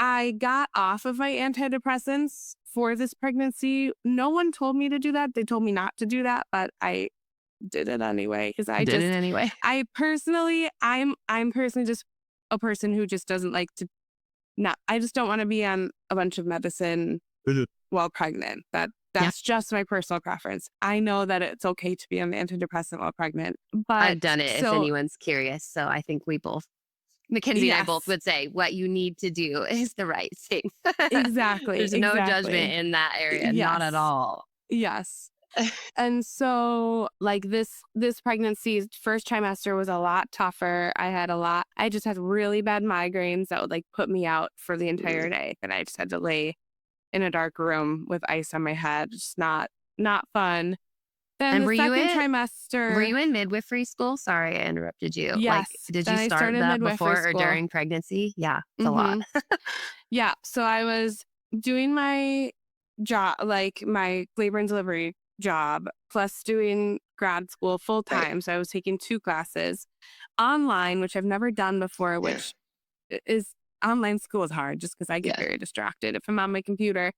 I got off of my antidepressants for this pregnancy. No one told me to do that. They told me not to do that, but I did it anyway because I'm personally just a person who just doesn't like to. I just don't want to be on a bunch of medicine while pregnant. That's just my personal preference. I know that it's okay to be on the antidepressant while pregnant, but I've done it if anyone's curious. So I think we both, Mackenzie and I both would say what you need to do is the right thing. Exactly. There's no judgment in that area. Not at all. Yes. And so like this pregnancy first trimester was a lot tougher. I just had really bad migraines that would like put me out for the entire day. And I just had to lay in a dark room with ice on my head. Just not fun. Then and the second trimester. Were you in midwifery school? Sorry, I interrupted you. Yes. Did you start that before or during pregnancy? Yeah, it's a lot. Yeah. So I was doing my job, like my labor and delivery job, plus doing grad school full time. So I was taking 2 classes online, which I've never done before, which is online school is hard just because I get very distracted if I'm on my computer.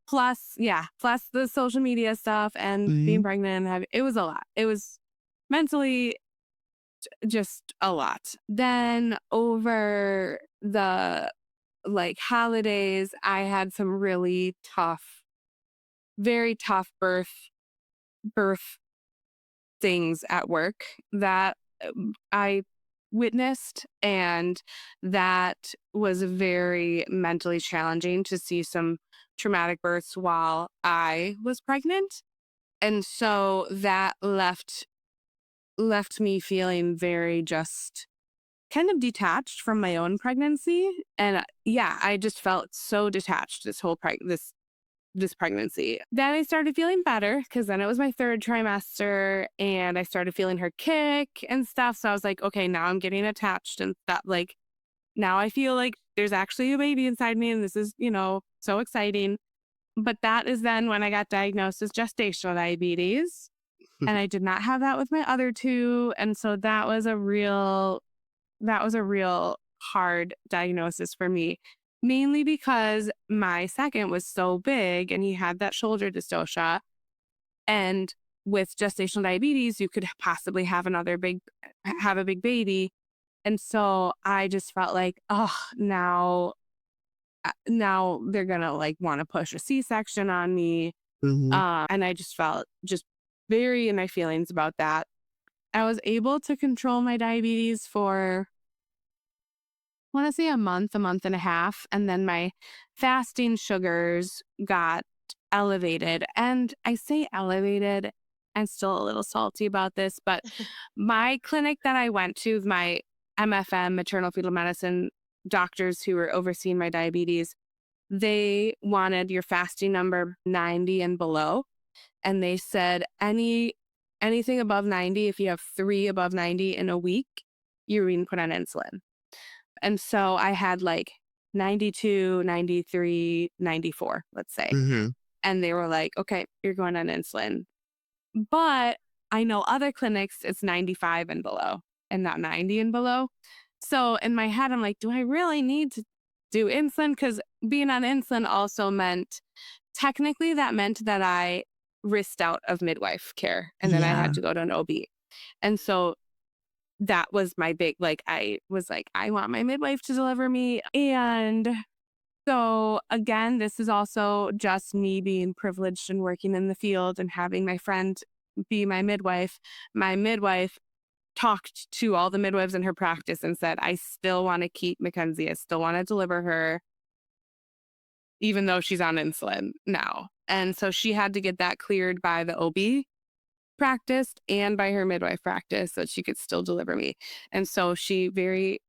Plus the social media stuff and being pregnant. It was a lot. It was mentally just a lot. Then over the holidays, I had some really tough, very tough birth things at work that I witnessed, and that was very mentally challenging to see some traumatic births while I was pregnant. And so that left me feeling very just kind of detached from my own pregnancy. And yeah, I just felt so detached this whole this pregnancy. Then I started feeling better because then it was my third trimester and I started feeling her kick and stuff. So I was like, okay, now I'm getting attached and stuff. Like now I feel like there's actually a baby inside me and this is, so exciting. But that is then when I got diagnosed as gestational diabetes. And I did not have that with my other two. And so that was a real hard diagnosis for me, mainly because my second was so big and he had that shoulder dystocia. And with gestational diabetes, you could possibly have a big baby. And so I just felt like, oh, now they're going to like want to push a C-section on me. And I just felt just very in my feelings about that. I was able to control my diabetes for, I want to say a month and a half. And then my fasting sugars got elevated. And I say elevated, I'm still a little salty about this, but my clinic that I went to, my MFM, maternal fetal medicine doctors who were overseeing my diabetes, they wanted your fasting number 90 and below. And they said anything above 90, if you have 3 above 90 in a week, you're being put on insulin. And so I had like 92, 93, 94, let's say. And they were like, okay, you're going on insulin. But I know other clinics, it's 95 and below and not 90 and below. So in my head, I'm like, do I really need to do insulin? Because being on insulin also technically that meant that I risked out of midwife care and then I had to go to an OB. And so that was my big, like, I was like, I want my midwife to deliver me. And so again, this is also just me being privileged and working in the field and having my friend be my midwife. My midwife talked to all the midwives in her practice and said, I still want to keep Mackenzie. I still want to deliver her, even though she's on insulin now. And so she had to get that cleared by the OB practice and by her midwife practice so that she could still deliver me. And so she very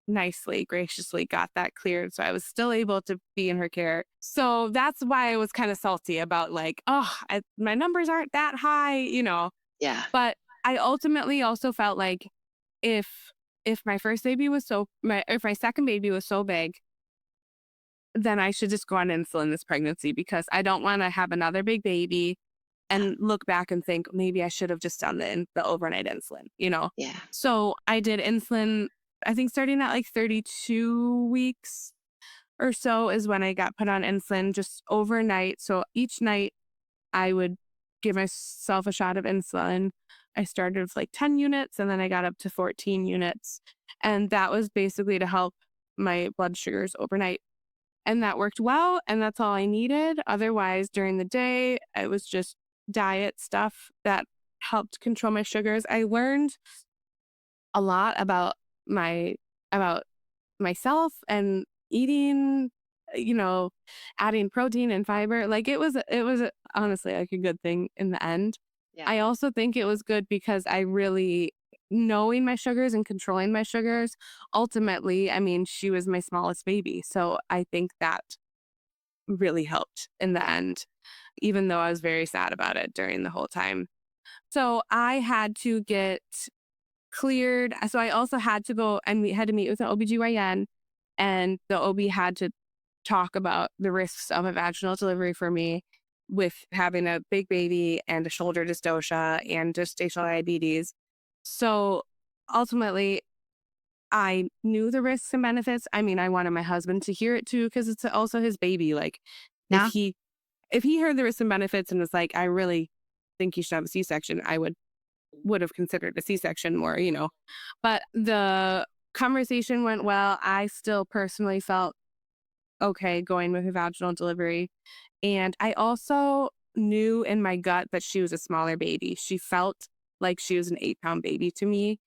nicely, graciously got that cleared. So I was still able to be in her care. So that's why I was kind of salty about like, my numbers aren't that high, Yeah. But I ultimately also felt like if my first baby was if my second baby was so big, then I should just go on insulin this pregnancy because I don't want to have another big baby and look back and think maybe I should have just done the overnight insulin, Yeah. So I did insulin, I think starting at like 32 weeks or so is when I got put on insulin just overnight. So each night I would give myself a shot of insulin. I started with like 10 units and then I got up to 14 units. And that was basically to help my blood sugars overnight. And that worked well. And that's all I needed. Otherwise, during the day, it was just diet stuff that helped control my sugars. I learned a lot about myself and eating, adding protein and fiber. Like it was honestly like a good thing in the end. Yeah. I also think it was good because I really knowing my sugars and controlling my sugars. Ultimately, I mean, she was my smallest baby. So I think that really helped in the end, even though I was very sad about it during the whole time. So I had to get cleared. So I also had to go and we had to meet with an OBGYN, and the OB had to talk about the risks of a vaginal delivery for me with having a big baby and a shoulder dystocia and gestational diabetes. So ultimately, I knew the risks and benefits. I mean, I wanted my husband to hear it too, because it's also his baby. Like Yeah. if he heard the risks and benefits and was like, I really think you should have a C-section, I would have considered a C-section more, But the conversation went well. I still personally felt okay going with a vaginal delivery. And I also knew in my gut that she was a smaller baby. She felt like she was an 8-pound baby to me.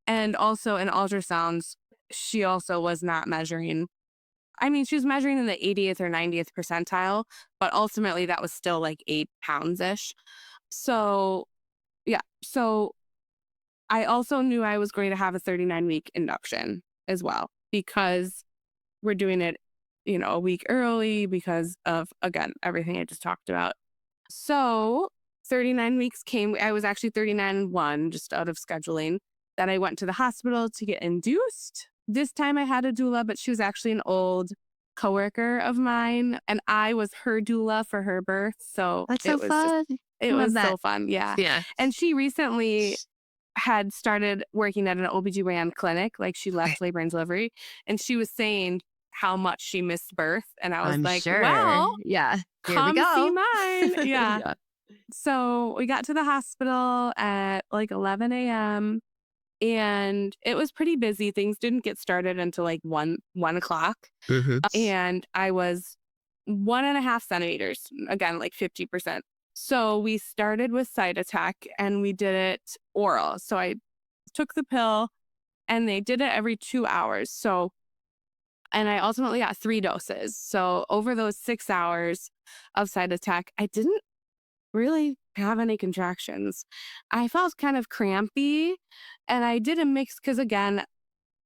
And also in ultrasounds, she also was not measuring. I mean, she was measuring in the 80th or 90th percentile, but ultimately that was still like 8 pounds-ish. So, yeah. So I also knew I was going to have a 39-week induction as well, because we're doing it, a week early because of, again, everything I just talked about. So 39 weeks came. I was actually 39 and 1, just out of scheduling. Then I went to the hospital to get induced. This time I had a doula, but she was actually an old coworker of mine, and I was her doula for her birth. So That's so fun. It was so fun. Yeah. Yeah. And she recently had started working at an OBGYN clinic. Like, she left labor and delivery, and she was saying how much she missed birth. And I was I'm like, sure. well, Yeah. Here come we go. see mine. Yeah. So we got to the hospital at like 11 a.m. and it was pretty busy. Things didn't get started until like 1 o'clock. And I was 1.5 centimeters, again, like 50%. So we started with side attack and we did it oral. So I took the pill and they did it every 2 hours. So, and I ultimately got 3 doses. So over those 6 hours of side attack, I didn't really have any contractions. I felt kind of crampy, and I did a mix because, again,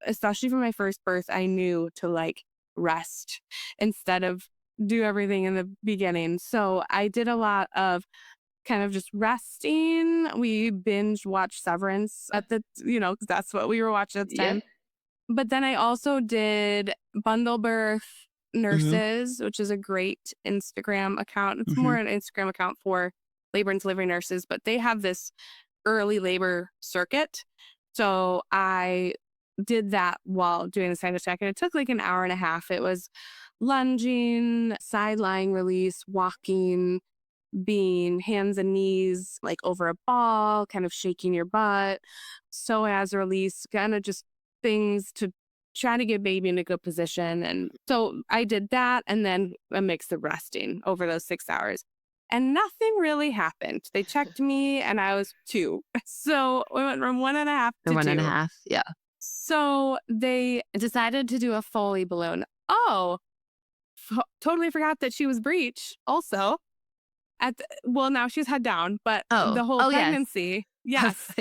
especially for my first birth, I knew to like rest instead of do everything in the beginning. So I did a lot of kind of just resting. We binge watched Severance at the, 'cause that's what we were watching at the time. But then I also did Bundle Birth Nurses, which is a great Instagram account. It's more an Instagram account for labor and delivery nurses, but they have this early labor circuit. So I did that while doing the side attack, and it took like an hour and a half. It was lunging, side lying release, walking, being hands and knees like over a ball, kind of shaking your butt, psoas release, kind of just things to try to get baby in a good position. And so I did that, and then a mix of resting over those 6 hours. And nothing really happened. They checked me and I was 2. So we went from 1.5 to 2. 1.5. Yeah. So they decided to do a Foley balloon. Oh, totally forgot that she was breech also. Well, now she's head down, but the whole pregnancy. Yes.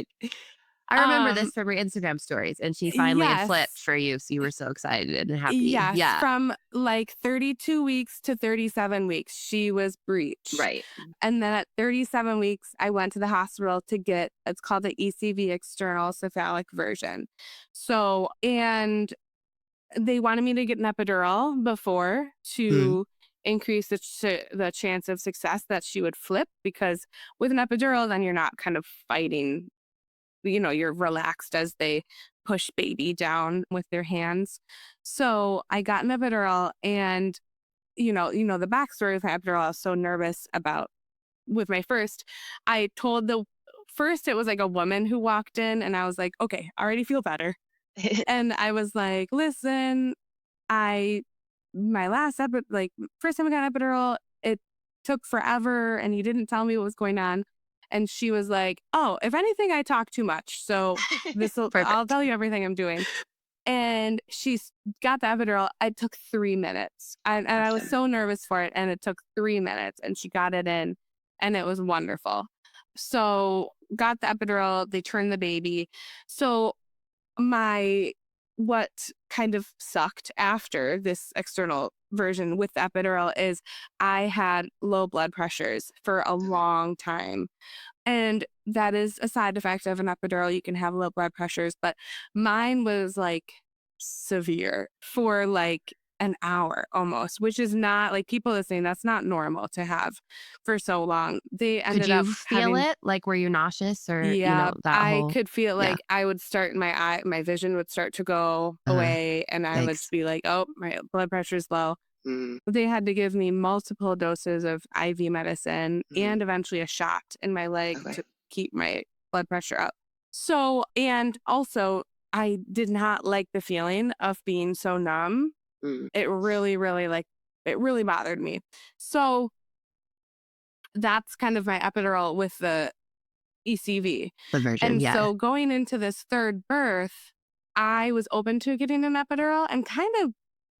I remember this from her Instagram stories, and she finally had flipped for you. So you were so excited and happy. Yes. Yeah. From like 32 weeks to 37 weeks, she was breech. Right. And then at 37 weeks, I went to the hospital to get, it's called the ECV, external cephalic version. So, and they wanted me to get an epidural before to increase the chance of success that she would flip, because with an epidural, then you're not kind of fighting, you're relaxed as they push baby down with their hands. So I got an epidural, and the backstory with my epidural, I was so nervous about with my first. I told first it was like a woman who walked in, and I was like, okay, I already feel better. And I was like, listen, my last first time I got an epidural, it took forever and you didn't tell me what was going on. And she was like, oh, if anything, I talk too much. So I'll tell you everything I'm doing. And she got the epidural. It took 3 minutes. And I was so nervous for it. And it took 3 minutes, and she got it in, and it was wonderful. So got the epidural, they turned the baby. So what kind of sucked after this external version with the epidural is I had low blood pressures for a long time. And that is a side effect of an epidural. You can have low blood pressures, but mine was like severe for like an hour almost, which is not like, people are saying that's not normal to have for so long. They ended up feel it? Like, were you nauseous or, I could feel like I would start, my vision would start to go away, and I would be like, oh, my blood pressure's low. They had to give me multiple doses of IV medicine and eventually a shot in my leg to keep my blood pressure up. So, and also I did not like the feeling of being so numb. It really, really it really bothered me. So that's kind of my epidural with the ECV. The version, And yeah. so going into this third birth, I was open to getting an epidural and kind of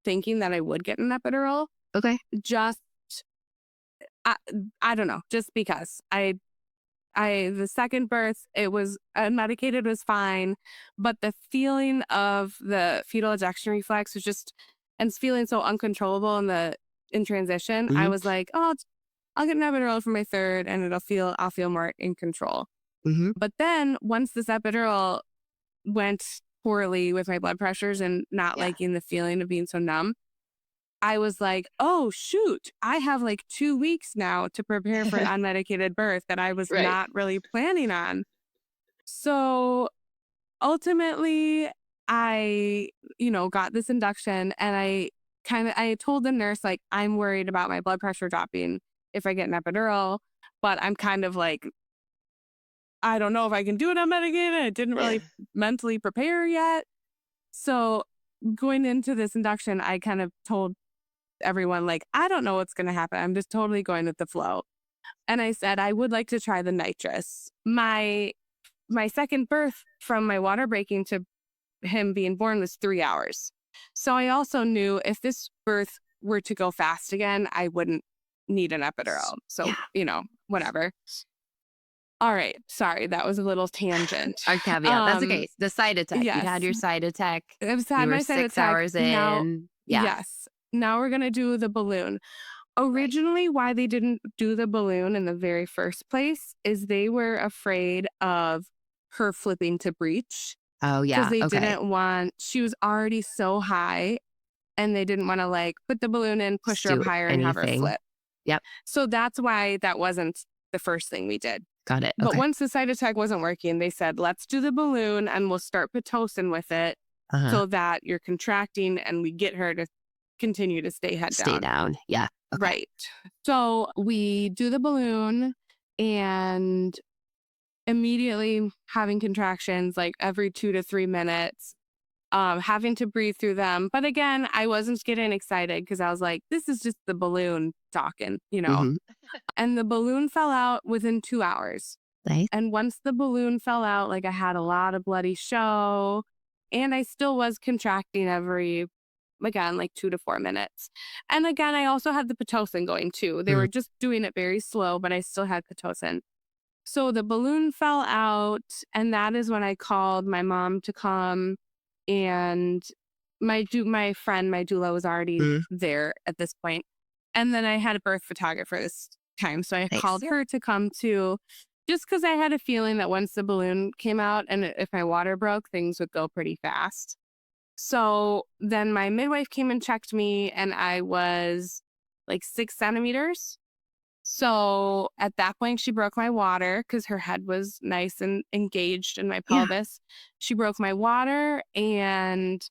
thinking that I would get an epidural. Okay. Just, I don't know, just because the second birth, it was unmedicated was fine, but the feeling of the fetal ejection reflex was just, and feeling so uncontrollable in transition, I was like, oh, I'll get an epidural for my third and I'll feel more in control. But then once this epidural went poorly with my blood pressures and not liking the feeling of being so numb, I was like, oh, shoot, I have like 2 weeks now to prepare for an unmedicated birth that I was not really planning on. So ultimately, I, got this induction and I told the nurse, like, I'm worried about my blood pressure dropping if I get an epidural, but I'm kind of like, I don't know if I can do it unmedicated. I didn't really mentally prepare yet. So going into this induction, I kind of told everyone, like, I don't know what's going to happen. I'm just totally going with the flow. And I said, I would like to try the nitrous. My second birth from my water breaking to him being born was 3 hours. So I also knew if this birth were to go fast again, I wouldn't need an epidural. So, whatever. All right. Sorry, that was a little tangent. Our caveat. That's okay. The side attack. Yes. You had your side attack. I've You had were my side 6 attack. hours in. Now, Yeah. yes. Now we're going to do the balloon. Originally, why they didn't do the balloon in the very first place is they were afraid of her flipping to breech. Oh, yeah. Because they Okay. didn't want, she was already so high and they didn't want to like put the balloon in, push her Do up higher and have her anything. flip. Yep. So that's why that wasn't the first thing we did. Got it. But Okay. once the side attack wasn't working, they said, let's do the balloon and we'll start Pitocin with it so that you're contracting and we get her to continue to stay head down. Stay down. Yeah. Okay. Right. So we do the balloon and immediately having contractions like every 2 to 3 minutes, having to breathe through them. But again, I wasn't getting excited because I was like, this is just the balloon talking, And the balloon fell out within 2 hours. Nice. And once the balloon fell out, like I had a lot of bloody show and I still was contracting again, like 2 to 4 minutes. And again, I also had the Pitocin going too. They were just doing it very slow, but I still had Pitocin. So the balloon fell out, and that is when I called my mom to come, and my friend, my doula, was already there at this point. And then I had a birth photographer this time, so I called her to come too, just because I had a feeling that once the balloon came out and if my water broke, things would go pretty fast. So then my midwife came and checked me, and I was like 6 centimeters. So at that point, she broke my water because her head was nice and engaged in my pelvis. She broke my water, and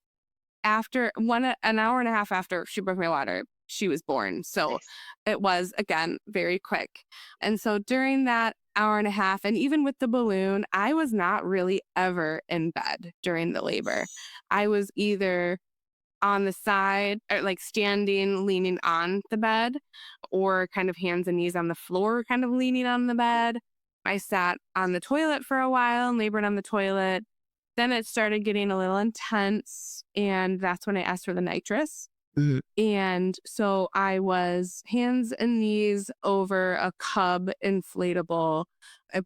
after an hour and a half after she broke my water, she was born. So it was, again, very quick. And so during that hour and a half, and even with the balloon, I was not really ever in bed during the labor. I was either on the side, or like standing, leaning on the bed, or kind of hands and knees on the floor, kind of leaning on the bed. I sat on the toilet for a while and labored on the toilet. Then it started getting a little intense, and that's when I asked for the nitrous. And so I was hands and knees over a cub inflatable,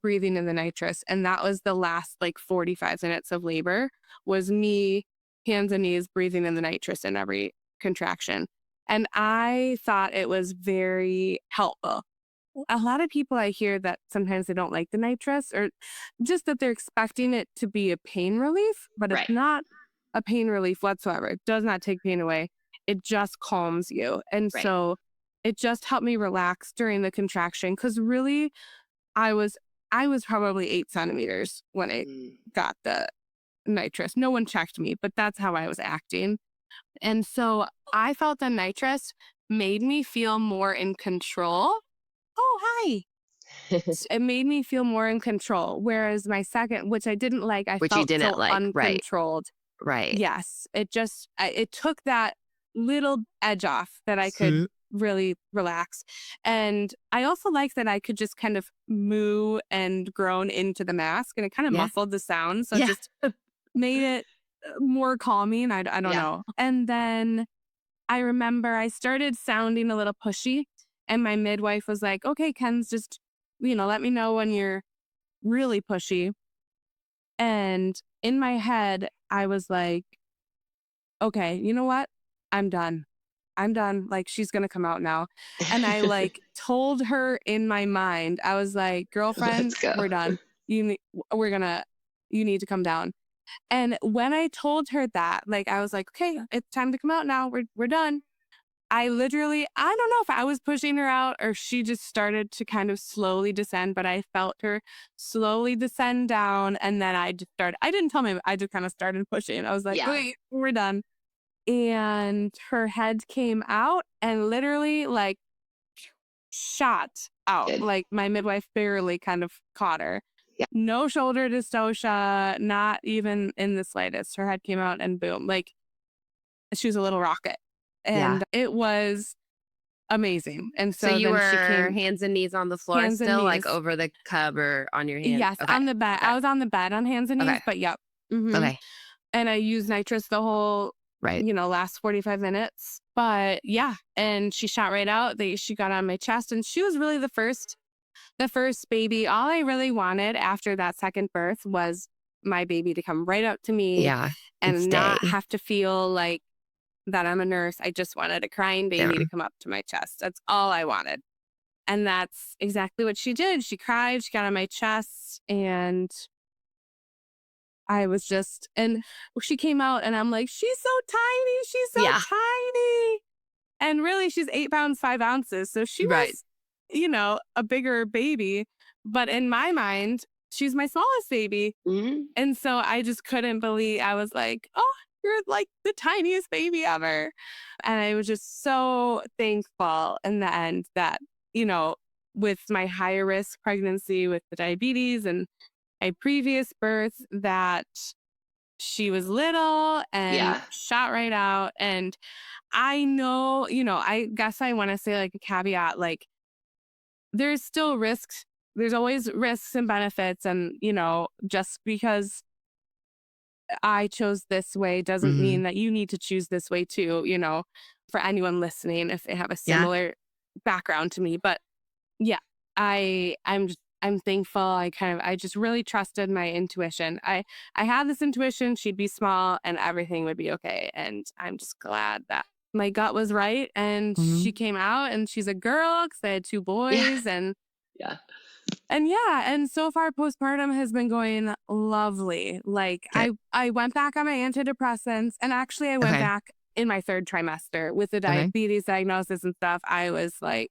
breathing in the nitrous. And that was the last like 45 minutes of labor, was me hands and knees breathing in the nitrous in every contraction. And I thought it was very helpful. A lot of people I hear that sometimes they don't like the nitrous, or just that they're expecting it to be a pain relief, but it's not a pain relief whatsoever. It does not take pain away. It just calms you. And so it just helped me relax during the contraction, because really I was probably 8 centimeters when I got the nitrous. No one checked me, but that's how I was acting. And so I felt the nitrous made me feel more in control. Oh, hi. It made me feel more in control. Whereas my second, which I didn't like, Which felt you didn't so like, uncontrolled. Right. Yes. It took that little edge off that I could really relax. And I also like that I could just kind of moo and groan into the mask, and it kind of Yeah. muffled the sound. So it Yeah. just made it more calming. I don't Yeah. know. And then I remember I started sounding a little pushy, and my midwife was like, okay, Ken's just, let me know when you're really pushy. And in my head, I was like, okay, you know what? I'm done. I'm done. Like, she's going to come out now. And I told her in my mind, I was like, girlfriend, Let's go. we're done. You need to come down. And when I told her that, I was like, okay, it's time to come out now. We're done. I don't know if I was pushing her out or she just started to kind of slowly descend, but I felt her slowly descend down. And then I didn't tell me, I just kind of started pushing. I was like, Yeah. wait, we're done. And her head came out and literally shot out. Good. My midwife barely kind of caught her. Yeah. No shoulder dystocia, not even in the slightest. Her head came out and boom, she was a little rocket. And it was amazing. And So you then were she came hands and knees on the floor hands and still, knees. over the cub or on your hand? Yes, Okay. on the bed. Okay. I was on the bed on hands and knees, Okay. but yep. Mhm. Okay. And I used nitrous the whole Right. last 45 minutes. But yeah, and she shot right out. She got on my chest, and she was really the first baby. All I really wanted after that second birth was my baby to come right up to me Yeah. and not stay. have to feel like that I'm a nurse. I just wanted a crying baby Yeah. to come up to my chest. That's all I wanted. And that's exactly what she did. She cried, she got on my chest, and I was just, and she came out and I'm like, she's so tiny. She's so Yeah. tiny. And really, she's 8 pounds, 5 ounces. So she Right. was, a bigger baby. But in my mind, she's my smallest baby. Mhm. And so I just couldn't believe, I was like, oh, you're like the tiniest baby ever. And I was just so thankful in the end that, with my higher risk pregnancy with the diabetes and my previous birth, that she was little and Yeah. shot right out. And I know, I guess I want to say a caveat, there's still risks. There's always risks and benefits. And, just because I chose this way doesn't Mhm. mean that you need to choose this way too, for anyone listening, if they have a similar background to me. But yeah, I'm thankful. I just really trusted my intuition. I had this intuition she'd be small and everything would be okay. And I'm just glad that my gut was right. And she came out, and she's a girl because I had 2 boys. And Yeah. and so far postpartum has been going lovely. Good. I went back on my antidepressants, and actually I went Okay. back in my 3rd trimester with the Okay. diabetes diagnosis and stuff. I was like,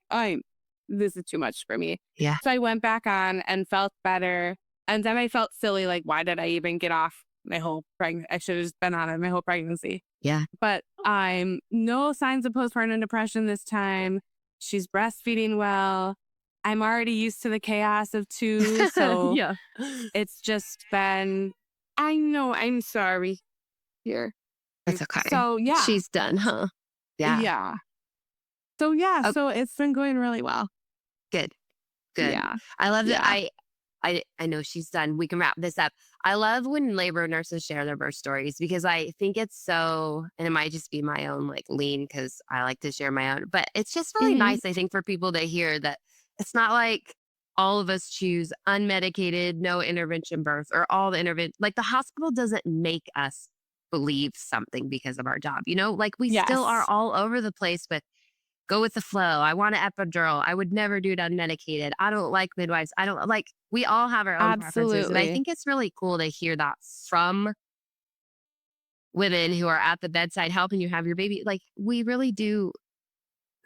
this is too much for me. Yeah. So I went back on and felt better. And then I felt silly, why did I even get off my whole pregnancy? I should have just been on it my whole pregnancy. Yeah. But I'm no signs of postpartum depression this time. She's breastfeeding well. I'm already used to the chaos of 2. So Yeah. it's just been, I know, I'm sorry here. That's okay. So yeah. She's done, huh? Yeah. Yeah. So yeah, Oh. so it's been going really well. Good. Good. Yeah. I love that. Yeah. I know she's done. We can wrap this up. I love when labor nurses share their birth stories, because I think it's so, and it might just be my own lean because I like to share my own, but it's just really Mhm. nice, I think, for people to hear that it's not like all of us choose unmedicated, no intervention birth, or all the intervention. The hospital doesn't make us believe something because of our job. We still are Yes. all over the place with go with the flow. I want an epidural. I would never do it unmedicated. I don't like midwives. I don't we all have our own preferences. And I Absolutely. think it's really cool to hear that from women who are at the bedside helping you have your baby. We really do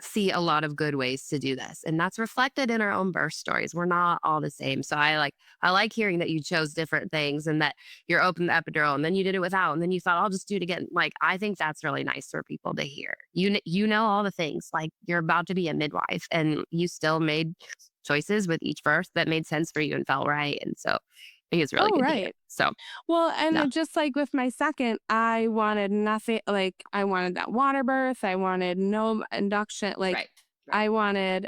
see a lot of good ways to do this. And that's reflected in our own birth stories. We're not all the same. So I like hearing that you chose different things and that you're open to epidural and then you did it without. And then you thought, I'll just do it again. I think that's really nice for people to hear. You know all the things, you're about to be a midwife and you still made choices with each birth that made sense for you and felt right. And so I think it's really good to hear. Right. So Well, and Yeah. just with my second, I wanted nothing. I wanted that water birth. I wanted no induction. Right. I wanted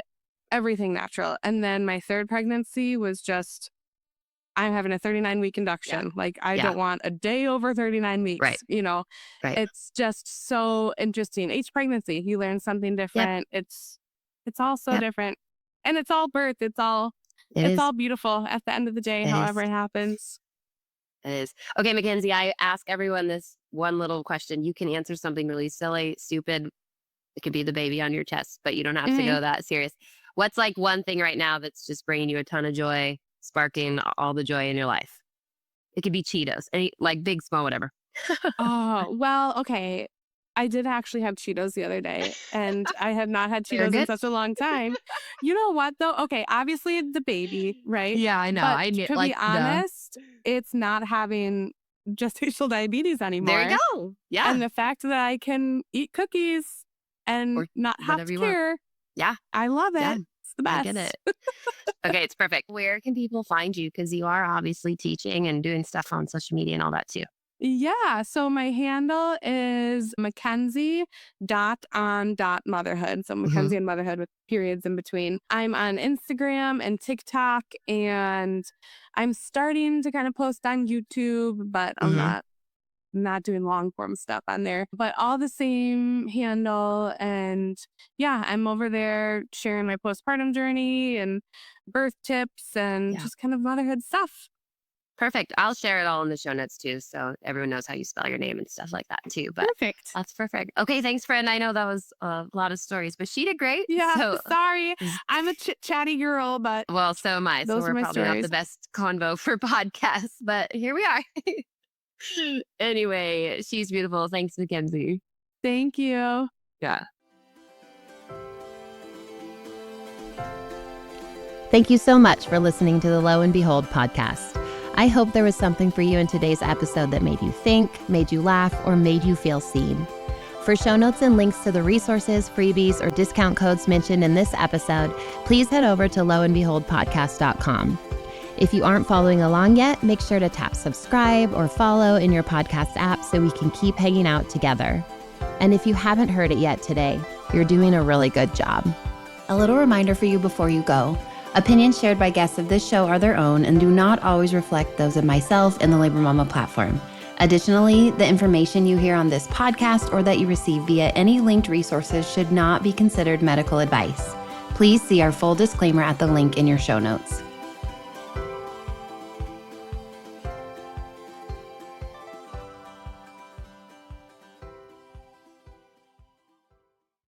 everything natural. And then my third pregnancy was just, I'm having a 39-week induction. Like, I don't want a day over 39 weeks. Right. You know, it's just so interesting. Each pregnancy, you learn something different. It's all so different. And it's all birth. It's all beautiful at the end of the day, however it happens. It is. Okay, Mackenzie, I ask everyone this one little question. You can answer something really silly, stupid. It could be the baby on your chest, but you don't have to go that serious. What's like one thing right now that's just bringing you a ton of joy, sparking all the joy in your life? It could be Cheetos, any, like big, small, whatever. Oh, well, okay. I did actually have Cheetos the other day, and I have not had Cheetos in such a long time. You know what, though? Okay, obviously the baby, right? Yeah, I know. But to be honest, it's not having gestational diabetes anymore. There you go. Yeah. And the fact that I can eat cookies and Or not have whatever to you want. care, Yeah. I love it. Yeah. It's the best. I get it. Okay, it's perfect. Where can people find you? Because you are obviously teaching and doing stuff on social media and all that too. Yeah, so my handle is Mackenzie.on.motherhood. So Mackenzie and motherhood with periods in between. I'm on Instagram and TikTok, and I'm starting to kind of post on YouTube, but I'm not doing long form stuff on there. But all the same handle, and yeah, I'm over there sharing my postpartum journey and birth tips and just kind of motherhood stuff. Perfect. I'll share it all in the show notes too, so everyone knows how you spell your name and stuff like that too. But Perfect. that's perfect. Okay, thanks, friend. I know that was a lot of stories, but she did great. Yeah, So, sorry. I'm a chatty girl, but well, so am I. So those are we're my probably not the stories. best convo for podcasts, but here we are. Anyway, she's beautiful. Thanks, Mackenzie. Thank you. Yeah. Thank you so much for listening to the Lo and Behold podcast. I hope there was something for you in today's episode that made you think, made you laugh, or made you feel seen. For show notes and links to the resources, freebies, or discount codes mentioned in this episode, please head over to loandbeholdpodcast.com. If you aren't following along yet, make sure to tap subscribe or follow in your podcast app so we can keep hanging out together. And if you haven't heard it yet today, you're doing a really good job. A little reminder for you before you go. Opinions shared by guests of this show are their own and do not always reflect those of myself and the Labor Mama platform. Additionally, the information you hear on this podcast or that you receive via any linked resources should not be considered medical advice. Please see our full disclaimer at the link in your show notes.